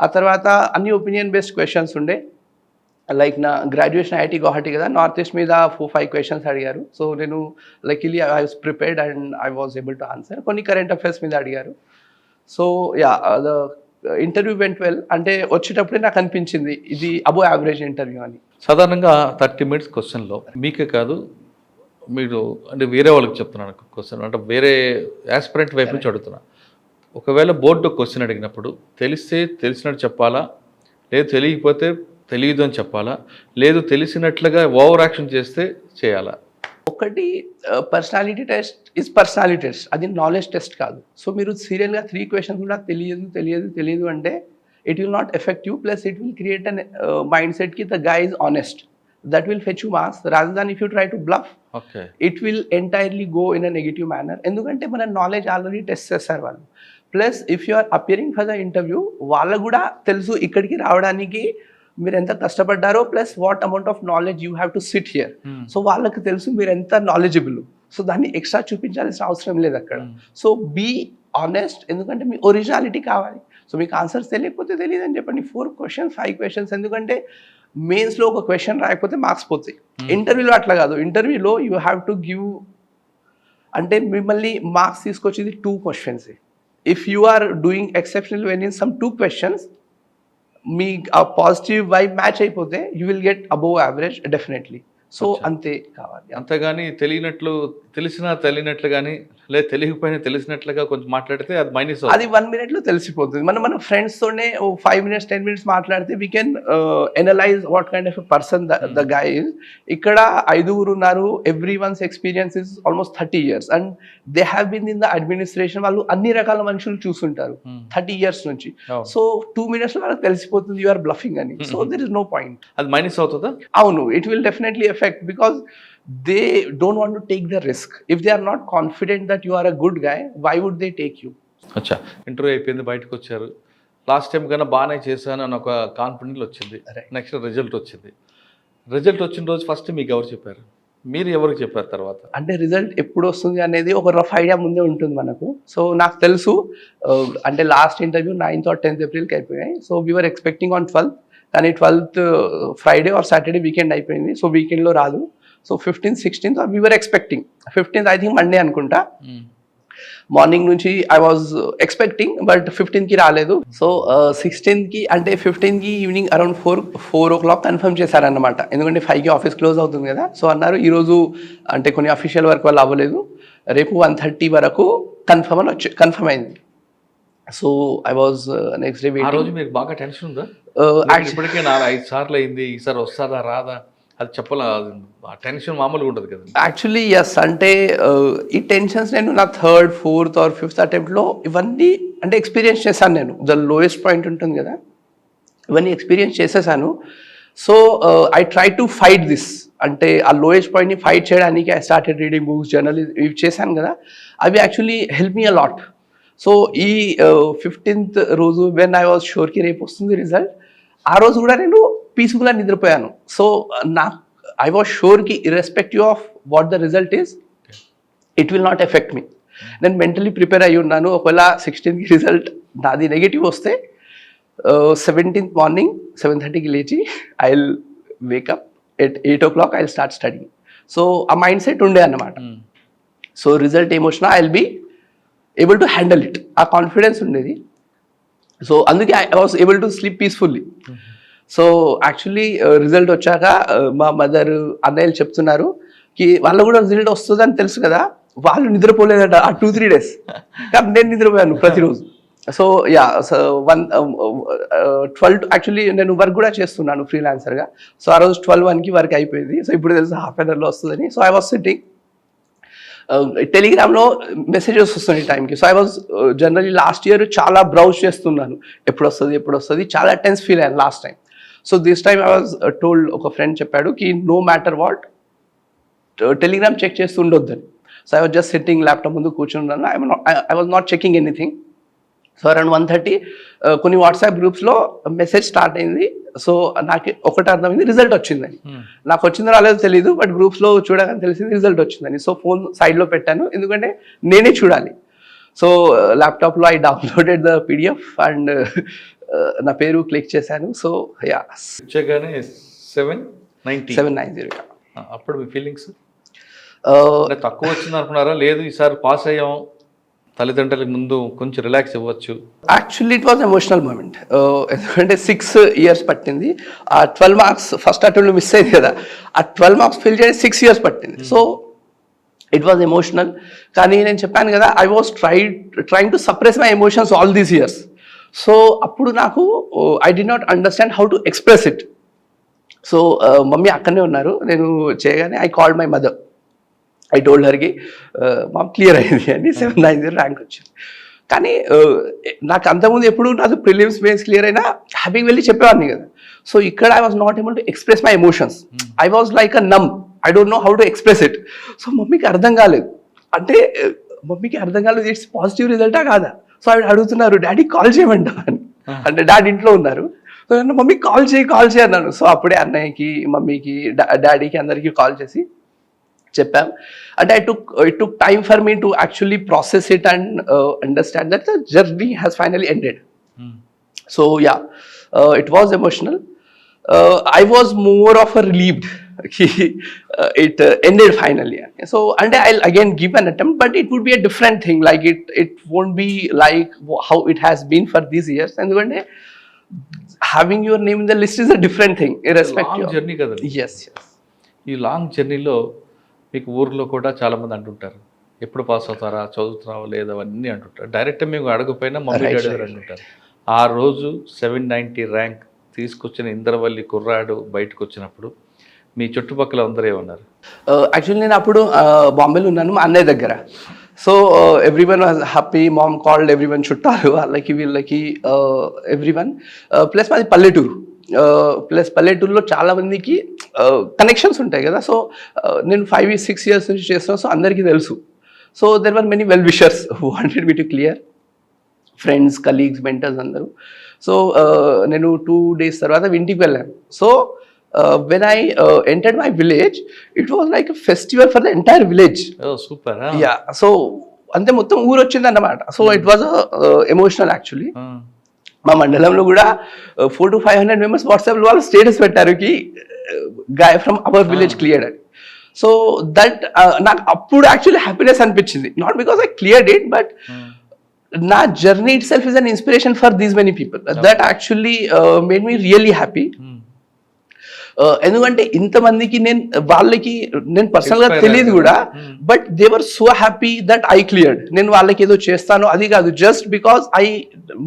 ఆ తర్వాత అన్ని ఒపీనియన్ బేస్డ్ క్వశ్చన్స్ ఉండే. లైక్ నా గ్రాడ్యుయేషన్ ఐఐటి గౌహటి కదా, నార్త్ ఈస్ట్ మీద 4-5 క్వశ్చన్స్ అడిగారు. సో నేను luckily I was prepared and I was able to answer. కొన్ని కరెంట్ అఫైర్స్ మీద అడిగారు. So yeah, the interview went well. అంటే వచ్చేటప్పుడే నాకు అనిపించింది ఇది అబో యావరేజ్ ఇంటర్వ్యూ అని. సాధారణంగా 30 మినిట్స్ క్వశ్చన్లో మీకే కాదు, మీరు అంటే వేరే వాళ్ళకి చెప్తున్నాను క్వశ్చన్, అంటే వేరే యాస్పిరెంట్ వైపు నుంచి అడుగుతున్నా. ఒకవేళ బోర్డు క్వశ్చన్ అడిగినప్పుడు తెలిస్తే తెలిసినట్టు చెప్పాలా, లేదు తెలియకపోతే తెలియదు అని చెప్పాలా, లేదు తెలిసినట్లుగా ఓవర్ యాక్షన్ చేస్తే చేయాలా? ఒకటి personality test is personality test, అది నాలెడ్జ్ టెస్ట్ కాదు. సో మీరు సీరియల్గా 3 క్వశ్చన్స్ కూడా తెలియదు అంటే it will not effect you, plus it will create an mindset కి the guy is honest, that will fetch you marks rather than if you try to bluff. Okay, it will entirely go in a negative manner. ఎందుకంటే మన knowledge already test చేస్తారు వాళ్ళు. Plus if you are appearing for the interview, వాళ్ళకు కూడా తెలుసు ఇక్కడికి రావడానికి మీరు ఎంత కష్టపడ్డారో, plus what amount of knowledge you have to sit here. So వాళ్ళకి తెలుసు మీరు ఎంత నాలెడ్జబుల్. సో దాన్ని ఎక్స్ట్రా చూపించాల్సిన అవసరం లేదు అక్కడ. సో బీ ఆనెస్ట్, ఎందుకంటే మీ ఒరిజినాలిటీ కావాలి. సో మీకు ఆన్సర్స్ తెలియకపోతే తెలియదు అని చెప్పండి. 4 క్వశ్చన్స్ 5 క్వశ్చన్స్, ఎందుకంటే మెయిన్స్లో ఒక క్వశ్చన్ రాకపోతే మార్క్స్ పోతాయి. ఇంటర్వ్యూలో అట్లా కాదు. ఇంటర్వ్యూలో యూ హ్యావ్ టు గివ్, అంటే మిమ్మల్ని మార్క్స్ తీసుకొచ్చేది 2 questions. If you are doing exceptional when in some 2 questions, మీ ఆ పాజిటివ్ వైబ్ మ్యాచ్ అయిపోతే you will get above average definitely. So అంతే కావాలి. అంతేగాని తెలియనట్లు కానీ లేదా తెలియకపోయినా తెలిసినట్లుగా కొంచెం మాట్లాడితే అది మైనస్. అది 1 minute తెలిసిపోతుంది. మన ఫ్రెండ్స్ తోనే 5 minutes 10 minutes మాట్లాడితే we can analyse what kind of a person the guy is. ఇక్కడ 5 ఉన్నారు, everyone's experience is almost 30 years and they have been in the administration. వాళ్ళు అన్ని రకాల మనుషులు చూస్తుంటారు 30 years నుంచి. సో 2 minutes వాళ్ళకి తెలిసిపోతుంది యు ఆర్ బ్లఫింగ్ అని. So there is no point. అది మైనస్ అవుతుందా? అవును, it will definitely effect because they don't want to take the risk. If they are not confident that you are a good guy, why would they take you? అచ్చా, interview అయిపోయింది, బయటకు వచ్చారు. Last time కన్నా బాగానే చేశాను అని ఒక confidence వచ్చింది. నెక్స్ట్ రిజల్ట్ వచ్చింది. రిజల్ట్ వచ్చిన రోజు ఫస్ట్ మీకు ఎవరు చెప్పారు, మీరు ఎవరికి చెప్పారు తర్వాత? అంటే రిజల్ట్ ఎప్పుడు వస్తుంది అనేది ఒక రఫ్ ఐడియా ముందే ఉంటుంది మనకు. సో నాకు తెలుసు, అంటే last interview 9th or 10th April అయిపోయాయి. So we're expecting on 12th, కానీ 12th Friday or Saturday weekend అయిపోయింది. సో వీకెండ్లో రాదు. So 15th 16th we were expecting. 15th I think Monday అనుకుంటా. మార్నింగ్ నుంచి I was expecting, but 15th కి రాలేదు. So 16th కి, అంటే 15th కి ఈవినింగ్ అరౌండ్ 4 o'clock కన్ఫర్మ్ చేశారన్నమాట. ఎందుకంటే 5 కి ఆఫీస్ క్లోజ్ అవుతుంది కదా. సో అన్నారు ఈరోజు అంటే కొన్ని అఫీషియల్ వర్క్ వల్ల అవ్వలేదు, రేపు 1:30 వరకు కన్ఫర్మ్ అయింది. So I was next day ఆ రోజు మీకు బాగా టెన్షన్ ఉందా? ఇప్పటికే 5 సార్లు అయింది, ఈసారి వస్తుందా రాదా అది చెప్పాల, ఆ టెన్షన్ మామూలుగా ఉంటుంది కదా. యాక్చువల్లీ ఎస్, అంటే ఈ టెన్షన్స్ నేను నా 3rd, 4th or 5th అటెంప్ట్లో ఇవన్నీ అంటే ఎక్స్పీరియన్స్ చేశాను నేను. ద లోయెస్ట్ పాయింట్ ఉంటుంది కదా, ఇవన్నీ ఎక్స్పీరియన్స్ చేసేసాను. So I try to fight this, అంటే ఆ లోయెస్ట్ పాయింట్ని ఫైట్ చేయడానికి I started reading books, journalism, ఇవి చేశాను కదా. అవి actually help me a lot. So ఈ 15th రోజు వెన్ ఐ వాజ్ షూర్కి రేపు వస్తుంది రిజల్ట్, ఆ రోజు కూడా నేను పీస్ఫుల్గా నిద్రపోయాను. సో ఐ వాజ్ షూర్కి irrespective of what the result is, it will not effect me. నేను మెంటలీ ప్రిపేర్ అయ్యి ఉన్నాను. ఒకవేళ 16th రిజల్ట్ నాది నెగిటివ్ వస్తే 17th మార్నింగ్ 7:30కి లేచి I will wake up at 8 o'clock I will start studying. So ఆ మైండ్ సెట్ ఉండే అన్నమాట. సో రిజల్ట్ ఏమొచ్చినా I will be able to handle it, ఆ కాన్ఫిడెన్స్ ఉండేది. సో అందుకే I was able to sleep peacefully. So actually result వచ్చాక మా mother, అన్నయ్యలు చెప్తున్నారు కి వాళ్ళు కూడా రిజల్ట్ వస్తుందని తెలుసు కదా, వాళ్ళు నిద్రపోలేదట ఆ 2-3 days, కానీ నేను నిద్రపోయాను ప్రతిరోజు. సో యా, సో 12 యాక్చువల్లీ నేను వర్క్ కూడా చేస్తున్నాను ఫ్రీలాన్సర్గా. సో ఆ రోజు 12-1కి వర్క్ అయిపోయింది. సో ఇప్పుడు తెలుసు హాఫ్ అన్ అవర్లో వస్తుందని. సో ఐ వాజ్ సిట్టింగ్, టెలిగ్రామ్లో మెసేజెస్ వస్తున్నాయి టైంకి. So I was generally last year చాలా బ్రౌజ్ చేస్తున్నాను, ఎప్పుడు వస్తుంది, చాలా టెన్స్ ఫీల్ అయ్యాను last time. So this time I was told, ఒక ఫ్రెండ్ చెప్పాడు కి no matter what Telegram check చేస్తూ ఉండొద్దని. So I was just sitting, laptop ముందు కూర్చున్నాను. I was not checking anything. So around 1:30 కొన్ని వాట్సాప్ గ్రూప్స్లో మెసేజ్ స్టార్ట్ అయింది. సో నాకు ఒకటి అర్థమైంది, రిజల్ట్ వచ్చిందని. నాకు వచ్చిందో రాలేదో తెలియదు, బట్ గ్రూప్స్లో చూడగానే తెలిసింది రిజల్ట్ వచ్చిందని. సో ఫోన్ సైడ్లో పెట్టాను, ఎందుకంటే నేనే చూడాలి. సో ల్యాప్టాప్లో I downloaded the PDF and నా పేరు క్లిక్ చేశాను. సో యా, వచ్చాగానే 790. 790. అప్పుడు మీ ఫీలింగ్స్ తక్కువ వచ్చింది అనుకున్నారా, లేదు ఈసారి పాస్ అయ్యాం, తల్లిదండ్రులకు ముందు కొంచెం రిలాక్స్ ఇవ్వచ్చు? Actually it was emotional moment. ఎందుకంటే 6 years పట్టింది. ఆ 12 marks ఫస్ట్ అటెంప్ట్లో మిస్ అయింది కదా, ఆ 12 marks ఫిల్ చేయడానికి 6 years పట్టింది. So it was emotional. కానీ నేను చెప్పాను కదా, I was trying to suppress my emotions all these years. So అప్పుడు నాకు I did not understand how to express it. So mummy అక్కడనే ఉన్నారు, నేను చేయగానే I called my mother. I told హర్కి మాకు క్లియర్ అయింది అని 790 ర్యాంక్ వచ్చింది. కానీ నాకు అంతకుముందు ఎప్పుడు నాకు ప్రిలిమ్స్ మెయిన్స్ క్లియర్ అయినా హ్యాపీగా వెళ్ళి చెప్పేవాడిని కదా. సో ఇక్కడ I was not able to express my emotions. I was like a numb, I don't know how to express it. So మమ్మీకి అర్థం కాలేదు, అంటే మమ్మీకి అర్థం కాలేదు ఇట్స్ పాజిటివ్ రిజల్టా కాదా. సో ఆవిడ అడుగుతున్నారు డాడీ కాల్ చేయమంటా అని, అంటే డాడీ ఇంట్లో ఉన్నారు. సో నేను మమ్మీ కాల్ చేయి అన్నాను. సో అప్పుడే అన్నయ్యకి, మమ్మీకి, డాడీకి అందరికీ కాల్ చేసి చెప్పాం. అంటే it took time for me to actually process it and understand that the journey has finally ended. So yeah, it was emotional. I was more of a relieved it ended finally. So and I'll again give an attempt, but it would be a different thing. Like it won't be like how it has been for these years. And having your name in the list is a different thing, irrespective long journey కదా. yes. ఈ long జర్నీలో మీకు ఊర్లో కూడా చాలామంది అంటుంటారు, ఎప్పుడు pass అవుతారా, చదువుతున్నావా లేదా అవన్నీ అంటుంటారు. డైరెక్ట్ మీకు అడగపోయినా మమ్మీ డాడీ గారు అంటుంటారు. ఆ రోజు 790 ర్యాంక్ తీసుకొచ్చిన ఇంద్రవల్లి కుర్రాడు బయటకు వచ్చినప్పుడు మీ చుట్టుపక్కల అందరూ ఏమన్నారు? యాక్చువల్లీ నేను అప్పుడు బాంబేలో ఉన్నాను మా అన్నయ్య దగ్గర. So everyone was happy, mom called everyone, చుట్టాలు వాళ్ళకి వీళ్ళకి ఎవ్రీవన్. ప్లస్ మాది పల్లెటూరు, ప్లస్ పల్లెటూరులో చాలా మందికి కనెక్షన్స్ ఉంటాయి కదా. సో నేను 5-6 years నుంచి చేస్తున్నాను, సో అందరికీ తెలుసు. So there were many well wishers who wanted me to clear, friends, colleagues, mentors అందరూ. సో నేను 2 days తర్వాత ఇంటికి వెళ్ళాను. So when I entered my village, it was like a festival for the entire village. Oh, super. Yeah. So అంతే మొత్తం ఊరు వచ్చింది అన్నమాట. So it was emotional actually. మా మండలంలో కూడా 400 to 500 members వాట్సాప్లో వాళ్ళు స్టేటస్ పెట్టారు కి guy from our village cleared అని. సో దట్ నాకు అప్పుడు యాక్చువల్లీ హ్యాపీనెస్ అనిపించింది, not because I cleared it, but నా journey itself is an inspiration for these many people. That actually made me really happy. ఎందుకంటే ఇంతమందికి వాళ్ళకి నేను personal గా తెలియదు కూడా, but they were so happy that I cleared. నేను వాళ్ళకి ఏదో చేస్తాను అది కాదు, జస్ట్ బికాస్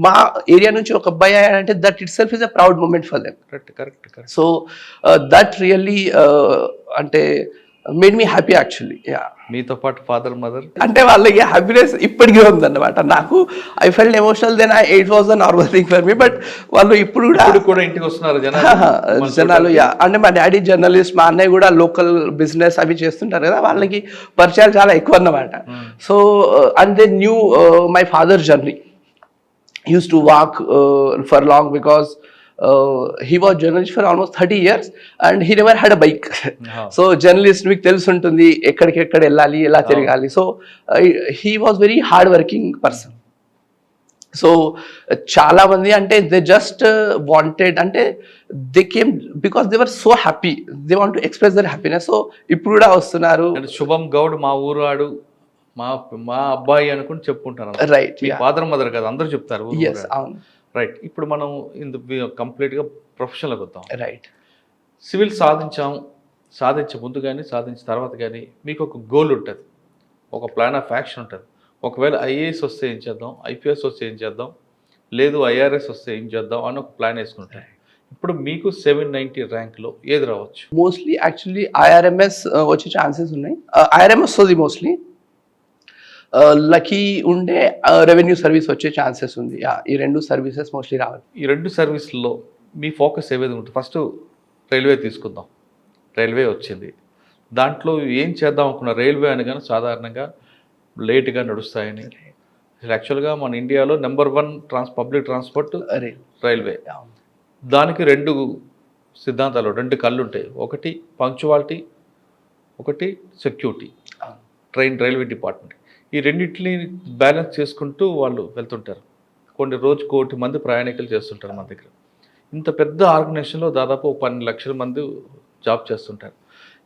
మా ఏరియా నుంచి ఒక అబ్బాయి అంటే that itself is a proud moment for them. So that really అంటే made me happy actually. Yeah, మీతో పాటు ఫాదర్, మదర్ అంటే వాళ్ళకి హ్యాపీనెస్ ఇప్పటికీ ఉందన్నమాట. నాకు I felt emotional, then it was the normal thing for me. But వాళ్ళు ఇప్పుడు కూడా ఇంటికి వస్తున్నారు జనాలు. యా, అంటే మా డాడీ జర్నలిస్ట్, మా అన్నయ్య కూడా లోకల్ బిజినెస్ అవి చేస్తుంటారు కదా, వాళ్ళకి పరిచయాలు చాలా ఎక్కువ అన్నమాట. So and they knew my father journey. Use to walk for long because he was journalist for almost 30 years and he never had a bike. So journalist మీకు తెలుసుంటుంది ఎక్కడికెక్కడ వెళ్ళాలి, ఎలా తిరగాలి. So he was very hard working person. So చాలా మంది అంటే they just wanted, అంటే they came because they were so happy, they want to express their happiness. So ఇప్పుడు కూడా వస్తున్నారు. శుభం గౌడ్ మా ఊరు ఆడు, మా అబ్బాయి అనుకుని చెప్పుకుంటారు. రైట్, మీ ఫాదర్ మదర్ కదా అందరూ చెప్తారు. అవును, రైట్. ఇప్పుడు మనం కంప్లీట్గా ప్రొఫెషన్లోకి వద్దాం. రైట్. సివిల్ సాధించే ముందు కానీ సాధించిన తర్వాత కానీ మీకు ఒక గోల్ ఉంటుంది, ఒక ప్లాన్ ఆఫ్ యాక్షన్ ఉంటుంది. ఒకవేళ ఐఏఎస్ వస్తే ఏం చేద్దాం, ఐపీఎస్ వస్తే ఏం చేద్దాం, లేదు ఐఆర్ఎస్ వస్తే ఏం చేద్దాం అని ఒక ప్లాన్ వేసుకుంటారు. ఇప్పుడు మీకు 790 ర్యాంక్లో ఏది రావచ్చు? మోస్ట్లీ యాక్చువల్లీ ఐఆర్ఎంఎస్ వచ్చే ఛాన్సెస్ ఉన్నాయి. ఐఆర్ఎంఎస్ వస్తుంది మోస్ట్లీ. లక్కీ ఉండే రెవెన్యూ సర్వీస్ వచ్చే ఛాన్సెస్ ఉంది. ఈ 2 సర్వీసెస్ మోస్ట్లీ రావాలి. ఈ 2 సర్వీస్లో మీ ఫోకస్ ఏవేది ఉంటుంది? ఫస్ట్ రైల్వే తీసుకుందాం. రైల్వే వచ్చింది, దాంట్లో ఏం చేద్దాం అనుకున్న రైల్వే అని కానీ సాధారణంగా లేట్గా నడుస్తాయని. యాక్చువల్గా మన ఇండియాలో నెంబర్ 1 పబ్లిక్ ట్రాన్స్పోర్ట్ రైల్వే. దానికి 2 సిద్ధాంతాలు, 2 కళ్ళు ఉంటాయి. ఒకటి పంక్చువాలిటీ, ఒకటి సెక్యూరిటీ. రైల్వే డిపార్ట్మెంట్ ఈ రెండింటిని బ్యాలెన్స్ చేసుకుంటూ వాళ్ళు వెళ్తుంటారు. రోజుకు 1 మంది ప్రయాణికులు చేస్తుంటారు మన దగ్గర. ఇంత పెద్ద ఆర్గనైజేషన్లో దాదాపు 12 లక్షల మంది జాబ్ చేస్తుంటారు.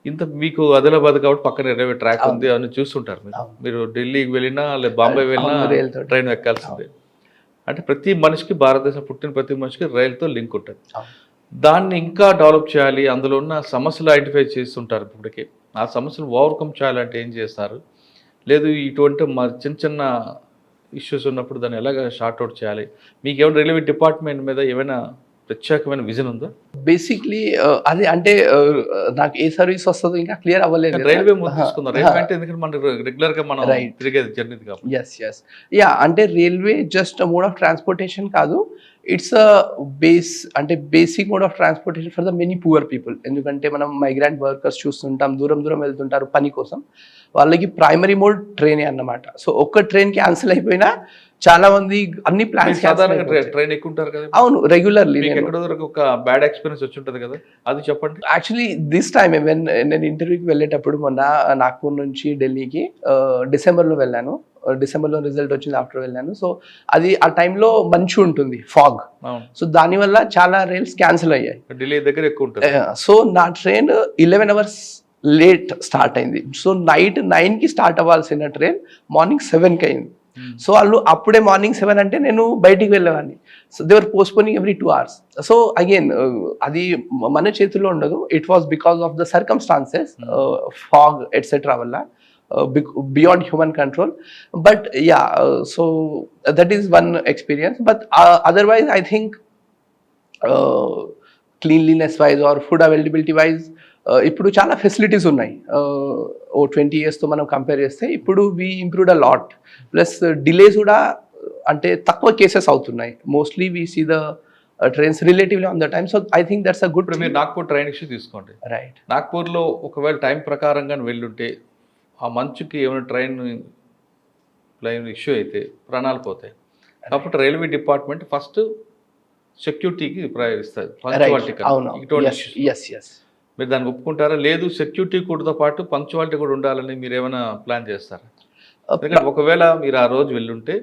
ఇంత మీకు ఆదిలాబాద్ కాబట్టి పక్కన రైల్వే ట్రాక్ ఉంది అని చూస్తుంటారు మీరు ఢిల్లీకి వెళ్ళినా లేదా బాంబే వెళ్ళినా ట్రైన్ ఎక్కాల్సిందే. అంటే ప్రతి మనిషికి భారతదేశం పుట్టిన ప్రతి మనిషికి రైలుతో లింక్ ఉంటుంది. దాన్ని ఇంకా డెవలప్ చేయాలి, అందులో ఉన్న సమస్యలు ఐడెంటిఫై చేస్తుంటారు. ఇప్పటికే ఆ సమస్యలు ఓవర్కమ్ చేయాలంటే ఏం చేస్తారు, లేదు ఇటువంటి చిన్న చిన్న ఇష్యూస్ ఉన్నప్పుడు దాన్ని ఎలాగ షార్ట్అవుట్ చేయాలి, మీకు ఏమైనా రైల్వే డిపార్ట్మెంట్ మీద ఏమైనా ప్రత్యేకమైన విజన్ ఉందా? బేసిక్లీ అది అంటే నాకు ఏ సర్వీస్ వస్తుందో ఇంకా క్లియర్ అవ్వలేదు. రైల్వే ముందు తీసుకుందాం. రైల్వే అంటే ఎందుకంటే మనం రెగ్యులర్ గా మనం తిరిగేది జర్నీ కాబట్టి. ఎస్ యా, అంటే railway just mode of transportation కాదు, it's basic mode of transportation for the many poor people. ఎందుకంటే మనం మైగ్రెంట్ వర్కర్స్ చూస్తుంటాం, దూరం వెళ్తుంటారు పని కోసం, వాళ్ళకి ప్రైమరీ మోడ్ ట్రైనే అన్నమాట. సో ఒక్క ట్రైన్ క్యాన్సిల్ అయిపోయినా చాలా మంది అన్ని ప్లాన్స్ ట్రైన్ ఎక్కుంటారు కదా. అవును, రెగ్యులర్లీ. ఒక బ్యాడ్ ఎక్స్పీరియన్స్ వచ్చి ఉంటుంది కదా, అది చెప్పండి. యాక్చువల్లీ దిస్ టైమ్ నేను ఇంటర్వ్యూకి వెళ్ళేటప్పుడు మొన్న నాగ్పూర్ నుంచి ఢిల్లీకి డిసెంబర్లో వెళ్ళాను. డిసెంబర్లో రిజల్ట్ వచ్చింది, ఆఫ్టర్ వెళ్ళాను. సో అది ఆ టైంలో మంచు ఉంటుంది, ఫాగ్. సో దానివల్ల చాలా రైల్స్ క్యాన్సిల్ అయ్యాయి. ఢిల్లీ దగ్గర ఎక్కువ ఉంటుంది. సో నా ట్రైన్ 11 hours లేట్ స్టార్ట్ అయింది. సో నైట్ 9కి స్టార్ట్ అవ్వాల్సిన ట్రైన్ మార్నింగ్ 7కి అయింది. సో వాళ్ళు అప్పుడే మార్నింగ్ 7 అంటే నేను బయటికి వెళ్ళేవాడిని. So they were postponing every 2 hours. So again అది మన చేతిలో ఉండదు. It was because of the circumstances, fog etcetera వల్ల, beyond human control. But yeah, so that is one experience. But otherwise I think cleanliness wise or food availability wise ఇప్పుడు చాలా facilities ఉన్నాయి. 20 yearsతో మనం compare చేస్తే ఇప్పుడు we improved a lot. Plus delays కూడా అంటే తక్కువ కేసెస్ అవుతున్నాయి. Mostly we see the trains relatively on the time. So I think that's a good. మీరు నాగ్పూర్ ట్రైన్ ఇష్యూ తీసుకోండి. రైట్, నాగ్పూర్లో ఒకవేళ టైం ప్రకారంగా వెళ్ళుంటే ఆ మంచుకి ఏమైనా ట్రైన్ ఇష్యూ అయితే ప్రాణాలు పోతాయి. కాబట్టి రైల్వే డిపార్ట్మెంట్ ఫస్ట్ సెక్యూరిటీకి ప్రయోగిస్తుంది. మీరు దాన్ని ఒప్పుకుంటారా? లేదు సెక్యూరిటీ కూడా పాటు పంక్చువాలిటీ కూడా ఉండాలని మీరు ఏమైనా ప్లాన్ చేస్తారా? ఎందుకంటే ఒకవేళ మీరు ఆ రోజు వెళ్ళుంటే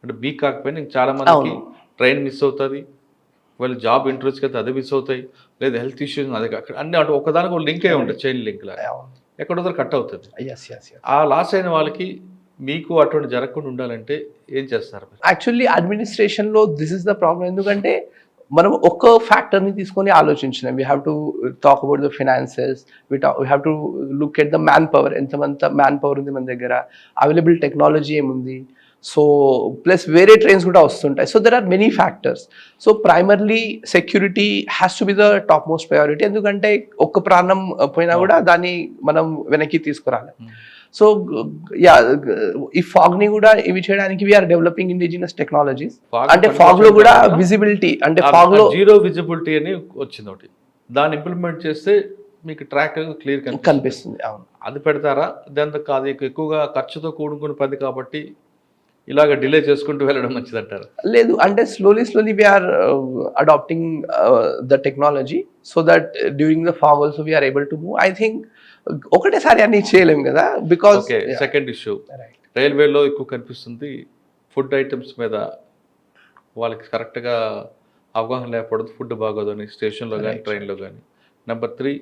అంటే బీక్ కాకపోయినా చాలా మందికి ట్రైన్ మిస్ అవుతుంది, ఒకవేళ జాబ్ ఇంటర్వ్యూస్కి అయితే అది మిస్ అవుతాయి, లేదా హెల్త్ ఇష్యూస్ అదే అక్కడ అన్ని అంటే ఒకదానికి ఒక లింక్ అయి ఉంటుంది, చైన్ లింక్ లాగా ఎక్కడో కట్ అవుతుంది. ఆ లాస్ అయిన వాళ్ళకి మీకు అటువంటి జరగకుండా ఉండాలంటే ఏం చేస్తారు? యాక్చువల్లీ అడ్మినిస్ట్రేషన్లో దిస్ ఇస్ ద ప్రాబ్లం. ఎందుకంటే మనం ఒక్క ఫ్యాక్టర్ని తీసుకొని ఆలోచించినాం. We have to talk about the finances, we have to look at the man power, ఎంతమంత మ్యాన్ పవర్ ఉంది మన దగ్గర, అవైలబుల్ టెక్నాలజీ ఏముంది, సో ప్లస్ వేరే ట్రైన్స్ కూడా వస్తుంటాయి. So there are many factors. So primarily security has to be the top most priority. ఎందుకంటే ఒక్క ప్రాణం పోయినా కూడా దాన్ని మనం వెనక్కి తీసుకురాలి. సో యా, ఈ ఫాగ్ ని కూడా ఇవి చేయడానికి వీఆర్ డెవలపింగ్ ఇండిజినస్ టెక్నాలజీస్. అంటే ఫాగ్ లో కూడా విజిబిలిటీ, అంటే ఫాగ్ లో జీరో విజిబిలిటీ అని వచ్చింది ఒకటి, దాన్ని ఇంప్లిమెంట్ చేస్తే మీకు ట్రాక్ క్లియర్ కనిపిస్తుంది. అవును, అది పెడతారా? దాంతో కాదు, ఎక్కువగా ఖర్చుతో కూడుకున్న పని కాబట్టి ఇలాగ డిలే చేసుకుంటూ వెళ్ళడం మంచిది అంటారు? లేదు, అంటే slowly we're adapting the technology so that during the fog also we're able to move. I think ఒకటేసారి అన్ని చేయలేము కదా. బికాస్ సెకండ్ ఇష్యూ రైల్వేలో ఎక్కువ కనిపిస్తుంది, ఫుడ్ ఐటమ్స్ మీద వాళ్ళకి కరెక్ట్గా అవగాహన లేకపోవడం, ఫుడ్ బాగోదు అని స్టేషన్లో కానీ ట్రైన్లో కానీ. నెంబర్ 3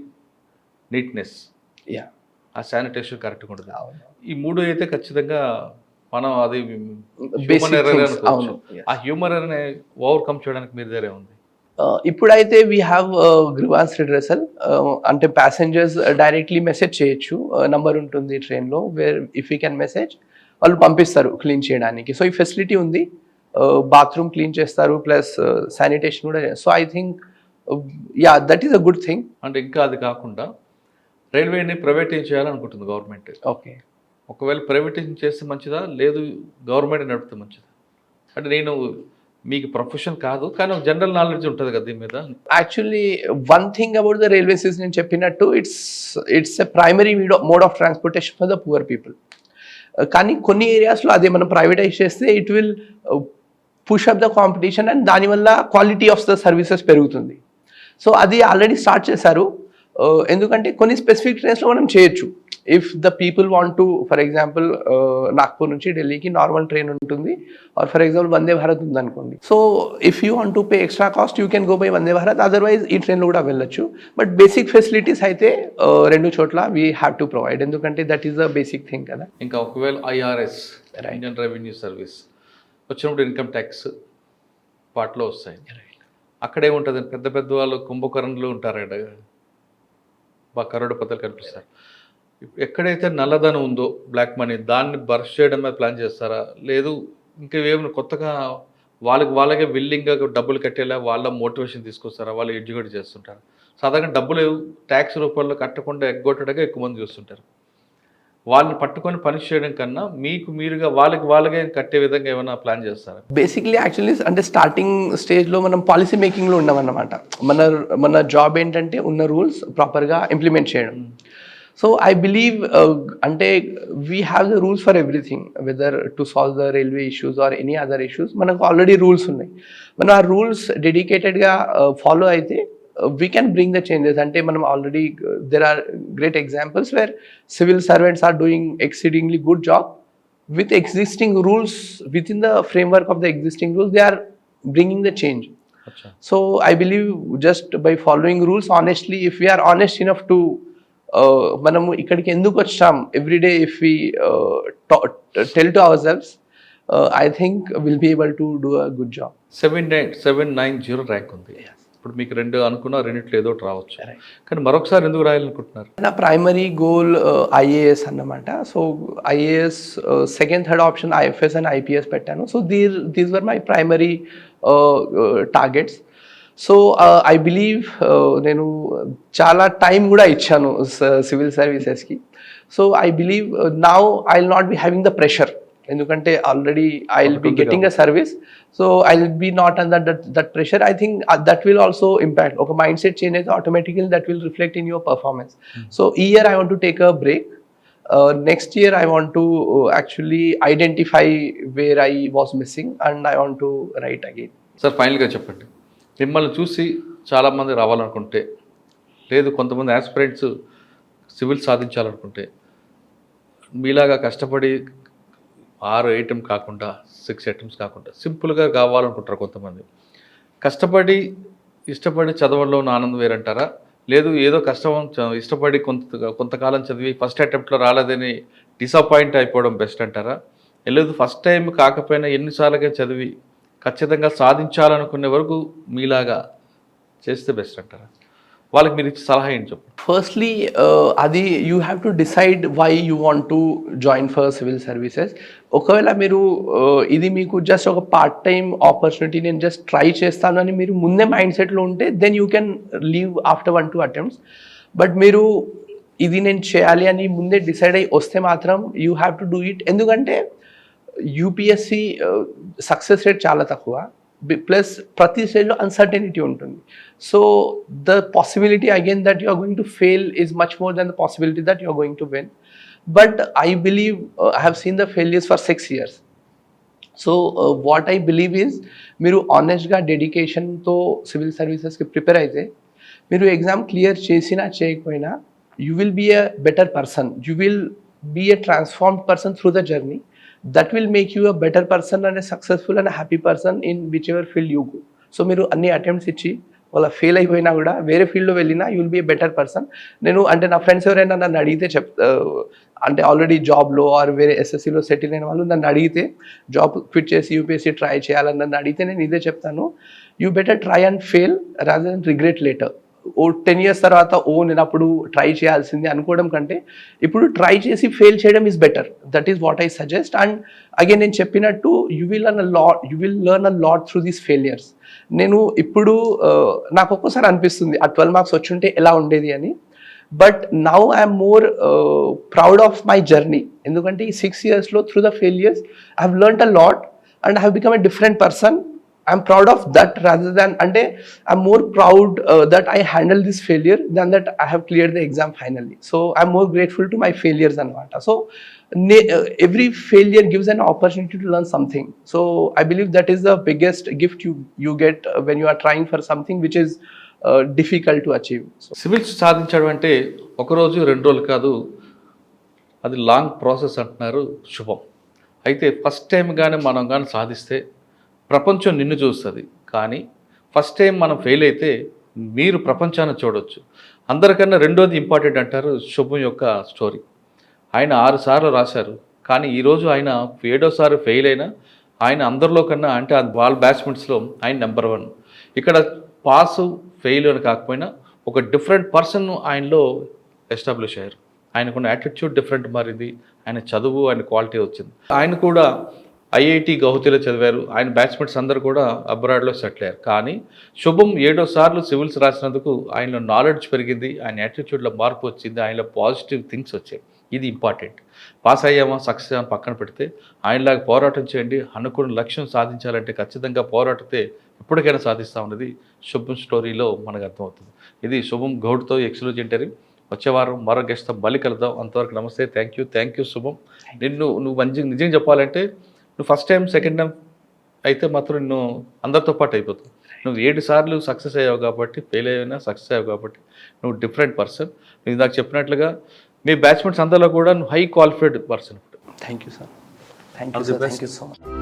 నీట్నెస్, ఆ శానిటేషన్ కరెక్ట్గా ఉంటుంది. ఈ 3 అయితే ఖచ్చితంగా మనం అది హ్యూమన్ ఎర్రర్ అనుకోవచ్చు. ఆ హ్యూమన్ ఎర్రర్ని ఓవర్కమ్ చేయడానికి మీరు దగ్గరే ఉంది. ఇప్పుడైతే వీ హ్యావ్ గ్రీవాన్స్ రిడ్రెసల్, అంటే ప్యాసెంజర్స్ డైరెక్ట్లీ మెసేజ్ చేయొచ్చు, నంబర్ ఉంటుంది ట్రైన్లో, where if you can message వాళ్ళు పంపిస్తారు క్లీన్ చేయడానికి. సో ఈ ఫెసిలిటీ ఉంది, బాత్రూమ్ క్లీన్ చేస్తారు, ప్లస్ శానిటేషన్ కూడా. So I think yeah, that is a good thing. అంటే ఇంకా అది కాకుండా రైల్వేని ప్రైవేటైజ్ చేయాలనుకుంటుంది గవర్నమెంట్. ఓకే, ఒకవేళ ప్రైవేటైజ్ చేస్తే మంచిదా, లేదు గవర్నమెంట్ నడిపితే మంచిదా? అంటే నేను మీకు ప్రొఫెషన్ కాదు కానీ జనరల్ నాలెడ్జ్ ఉంటుంది కదా దీని మీద. Actually one thing about the railways is, నేను చెప్పినట్టు it's a primary mode of transportation for the poor people. కానీ కొన్ని ఏరియాస్లో అదే మనం ప్రైవేటైజ్ చేస్తే it will push up the competition and దానివల్ల క్వాలిటీ ఆఫ్ ద సర్వీసెస్ పెరుగుతుంది. సో అది ఆల్రెడీ స్టార్ట్ చేశారు. ఎందుకంటే కొన్ని స్పెసిఫిక్ ట్రైన్స్లో మనం చేయొచ్చు. If the people want to, for example Nagpur నుంచి ఢిల్లీకి నార్మల్ ట్రైన్ ఉంటుంది, are for example Vande Bharat ఉందనుకోండి. So if you want to pay extra cost you can go by Vande Bharat, otherwise ఈ ట్రైన్లో కూడా వెళ్ళొచ్చు. బట్ బేసిక్ ఫెసిలిటీస్ అయితే రెండు చోట్ల వీ హ్యావ్ టు ప్రొవైడ్, ఎందుకంటే that is the basic thing కదా. ఇంకా ఒకవేళ ఐఆర్ఎస్, ఇండియన్ రెవెన్యూ సర్వీస్ వచ్చినప్పుడు ఇన్కమ్ ట్యాక్స్ పార్ట్లో వస్తాయి. అక్కడే ఉంటుంది, పెద్ద పెద్ద వాళ్ళు కుంభకరణలు ఉంటారు, బాగా కరోడపతులు కనిపిస్తారు. ఎక్కడైతే నల్లధనం ఉందో, బ్లాక్ మనీ, దాన్ని బర్స్ట్ చేయడం మీద ప్లాన్ చేస్తారా, లేదు ఇంకా ఏమైనా కొత్తగా వాళ్ళకే విల్లింగ్గా డబ్బులు కట్టేలా వాళ్ళ మోటివేషన్ తీసుకొస్తారా, వాళ్ళు ఎడ్యుకేట్ చేస్తుంటారు? సాధారణంగా డబ్బులు ట్యాక్స్ రూపంలో కట్టకుండా ఎగ్గొట్టడగా ఎక్కువ మంది చూస్తుంటారు. వాళ్ళని పట్టుకొని పనిష్ చేయడం కన్నా మీకు మీరుగా వాళ్ళకే కట్టే విధంగా ఏమైనా ప్లాన్ చేస్తారా? బేసిక్లీ యాక్చువల్లీ అంటే స్టార్టింగ్ స్టేజ్లో మనం పాలసీ మేకింగ్లో ఉన్నామన్నమాట. మన జాబ్ ఏంటంటే ఉన్న రూల్స్ ప్రాపర్గా ఇంప్లిమెంట్ చేయడం. సో ఐ బిలీవ్ అంటే we have the rules for everything, whether to solve the railway issues or any other issues. మనకు ఆల్రెడీ రూల్స్ ఉన్నాయి. మనం ఆ రూల్స్ డెడికేటెడ్గా ఫాలో అయితే we can bring the changes. Ante manam already there are great examples where civil servants are doing exceedingly good job with existing rules, within the framework of the existing rules they are bringing the change. Achha. So I believe just by following rules honestly, if we are honest enough to manamu ikkadiki enduku vacham every day, if we tell to ourselves, I think we'll be able to do a good job. 790 rank undi. ఇప్పుడు మీకు రెండు అనుకున్నా, రెండిట్లో ఏదో ఒకటి రావచ్చు, కానీ మరొకసారి ఎందుకు రాయాలనుకుంటున్నారు? నా ప్రైమరీ గోల్ ఐఏఎస్ అన్నమాట. So IAS second third option IFS and IPS పెట్టాను. So these were my primary targets. So I believe నేను చాలా టైం కూడా ఇచ్చాను సివిల్ సర్వీసెస్కి. So I believe now I will not be having the pressure, ఎందుకంటే already I will be getting a service. So I will be not and that pressure. I think that will also impact. ఒక mind set change అయితే automatically that will reflect in your performance. So ఈ year I want to take a break. Next year I want to actually identify where I was missing and I want to write again. Sir ఫైనల్గా చెప్పండి, మిమ్మల్ని చూసి చాలామంది రావాలనుకుంటే, లేదు కొంతమంది aspirants civil సాధించాలనుకుంటే, మీలాగా కష్టపడి 6 ఐటెం కాకుండా 6 ఐటమ్స్ కాకుండా సింపుల్గా కావాలనుకుంటారు కొంతమంది. కష్టపడి ఇష్టపడి చదవడంలో ఉన్న ఆనందం వేరంటారా, లేదు ఏదో ఇష్టపడి కొంతకాలం చదివి ఫస్ట్ అటెంప్ట్లో రాలేదని డిసప్పాయింట్ అయిపోవడం బెస్ట్ అంటారా, లేదు ఫస్ట్ టైం కాకపోయినా ఎన్నిసార్లుగా చదివి ఖచ్చితంగా సాధించాలనుకునే వరకు మీలాగా చేస్తే బెస్ట్ అంటారా? వాళ్ళకి మీరు ఇచ్చే సలహా ఏంటి చెప్పండి. ఫస్ట్లీ అది you have to decide why you want to join for civil services. ఒకవేళ మీరు ఇది మీకు జస్ట్ ఒక పార్ట్ టైం ఆపర్చునిటీ, నేను జస్ట్ ట్రై చేస్తాను అని మీరు ముందే మైండ్ సెట్లో ఉంటే then you can leave after 1-2 attempts. But మీరు ఇది నేను చేయాలి అని ముందే డిసైడ్ అయ్యి వస్తే మాత్రం you have to do it. ఎందుకంటే యూపీఎస్సి సక్సెస్ రేట్ చాలా తక్కువ, ప్లస్ ప్రతి స్టేజ్లో అన్సర్టెనిటీ ఉంటుంది. So the possibility again that you are going to fail is much more than the possibility that you are going to win. But I believe I have seen the failures for 6 years. So what I believe is మీరు ఆనెస్ట్గా డెడికేషన్తో civil సర్వీసెస్కి prepare అయితే మీరు exam clear చేసినా చేయకపోయినా you will be a better person, you will be a transformed person through the journey. That will make you a better person and a successful and a happy person in whichever field you go. So మీరు అన్ని attempts ఇచ్చి వాళ్ళ fail అయిపోయినా కూడా వేరే ఫీల్డ్లో వెళ్ళినా you will be a better person. నేను అంటే నా ఫ్రెండ్స్ ఎవరైనా నన్ను అడిగితే అంటే ఆల్రెడీ జాబ్లో ఆర్ వేరే ఎస్ఎస్సీలో సెటిల్ అయిన వాళ్ళు నన్ను అడిగితే జాబ్ క్విట్ చేసి యూపీఎస్సీ ట్రై చేయాలని నన్ను అడిగితే నేను ఇదే చెప్తాను, you better try and fail rather than regret later. 10 years తర్వాత నేను అప్పుడు ట్రై చేయాల్సింది అనుకోవడం కంటే ఇప్పుడు ట్రై చేసి ఫెయిల్ చేయడం is better. That is what I suggest. And again నేను చెప్పినట్టు you will learn a lot through these failures. నేను ఇప్పుడు నాకు ఒక్కోసారి అనిపిస్తుంది ఆ 12 marks వచ్చుంటే ఎలా ఉండేది అని. But now I'm more proud of my journey, ఎందుకంటే ఈ 6 yearsలో through the failures I have learned a lot and I have become a different person. I'm proud of that rather than, ante I'm more proud that I handled this failure than that I have cleared the exam finally. So I'm more grateful to my failures anamata. So every failure gives an opportunity to learn something. So I believe that is the biggest gift you get when you are trying for something which is difficult to achieve. So, civils సాధించడం అంటే ఒకరోజు 2 రోజులు కాదు, అది long process అంటున్నారు శుభం. అయితే first time కానీ మనం కానీ సాధిస్తే ప్రపంచం నిన్ను చూస్తుంది, కానీ ఫస్ట్ టైం మనం ఫెయిల్ అయితే మీరు ప్రపంచాన్ని చూడొచ్చు. అందరికన్నా రెండోది ఇంపార్టెంట్ అంటారు శుభం యొక్క స్టోరీ. ఆయన 6 సార్లు రాశారు, కానీ ఈరోజు ఆయన 7వ ఫెయిల్ అయినా ఆయన అందరిలో కన్నా, అంటే వాళ్ళ బ్యాట్స్మెన్స్లో ఆయన నెంబర్ 1. ఇక్కడ పాసు ఫెయిల్ అని కాకపోయినా ఒక డిఫరెంట్ పర్సన్ ఆయనలో ఎస్టాబ్లిష్ అయ్యారు. ఆయనకున్న యాటిట్యూడ్ డిఫరెంట్ మారింది, ఆయన చదువు, ఆయన క్వాలిటీ వచ్చింది. ఆయన కూడా ఐఐటి గౌహతిలో చదివారు. ఆయన బ్యాట్స్మెన్స్ అందరూ కూడా అబ్రాడ్లో సెటిల్ అయ్యారు. కానీ శుభం 7వ సివిల్స్ రాసినందుకు ఆయనలో నాలెడ్జ్ పెరిగింది, ఆయన యాటిట్యూడ్లో మార్పు వచ్చింది, ఆయనలో పాజిటివ్ థింగ్స్ వచ్చాయి. ఇది ఇంపార్టెంట్. పాస్ అయ్యామా సక్సెస్ అయ్యామా పక్కన పెడితే ఆయనలాగా పోరాటం చేయండి. అనుకున్న లక్ష్యం సాధించాలంటే ఖచ్చితంగా పోరాడితే ఎప్పటికైనా సాధిస్తామన్నది శుభం స్టోరీలో మనకు అర్థమవుతుంది. ఇది శుభం గౌడ్తో ఎక్స్క్లూజివ్ ఇంటర్వ్యూ. వచ్చే వారం మరో గెస్ట్తో మళ్ళీ కలుద్దాం. అంతవరకు నమస్తే. థ్యాంక్ యూ శుభం. నువ్వు నిజం చెప్పాలంటే నువ్వు ఫస్ట్ టైం సెకండ్ టైం అయితే మాత్రం నిన్ను అందరితో పాటు అయిపోతుంది. నువ్వు 7 సార్లు సక్సెస్ అయ్యావు కాబట్టి, ఫెయిల్ అయినా సక్సెస్ అయ్యావు కాబట్టి నువ్వు డిఫరెంట్ పర్సన్. నేను ఇందాక చెప్పినట్లుగా మీ బ్యాట్స్మెన్స్ అందరిలో కూడా నువ్వు high qualified person. thank you, sir. Thank you, sir. Thank you so much.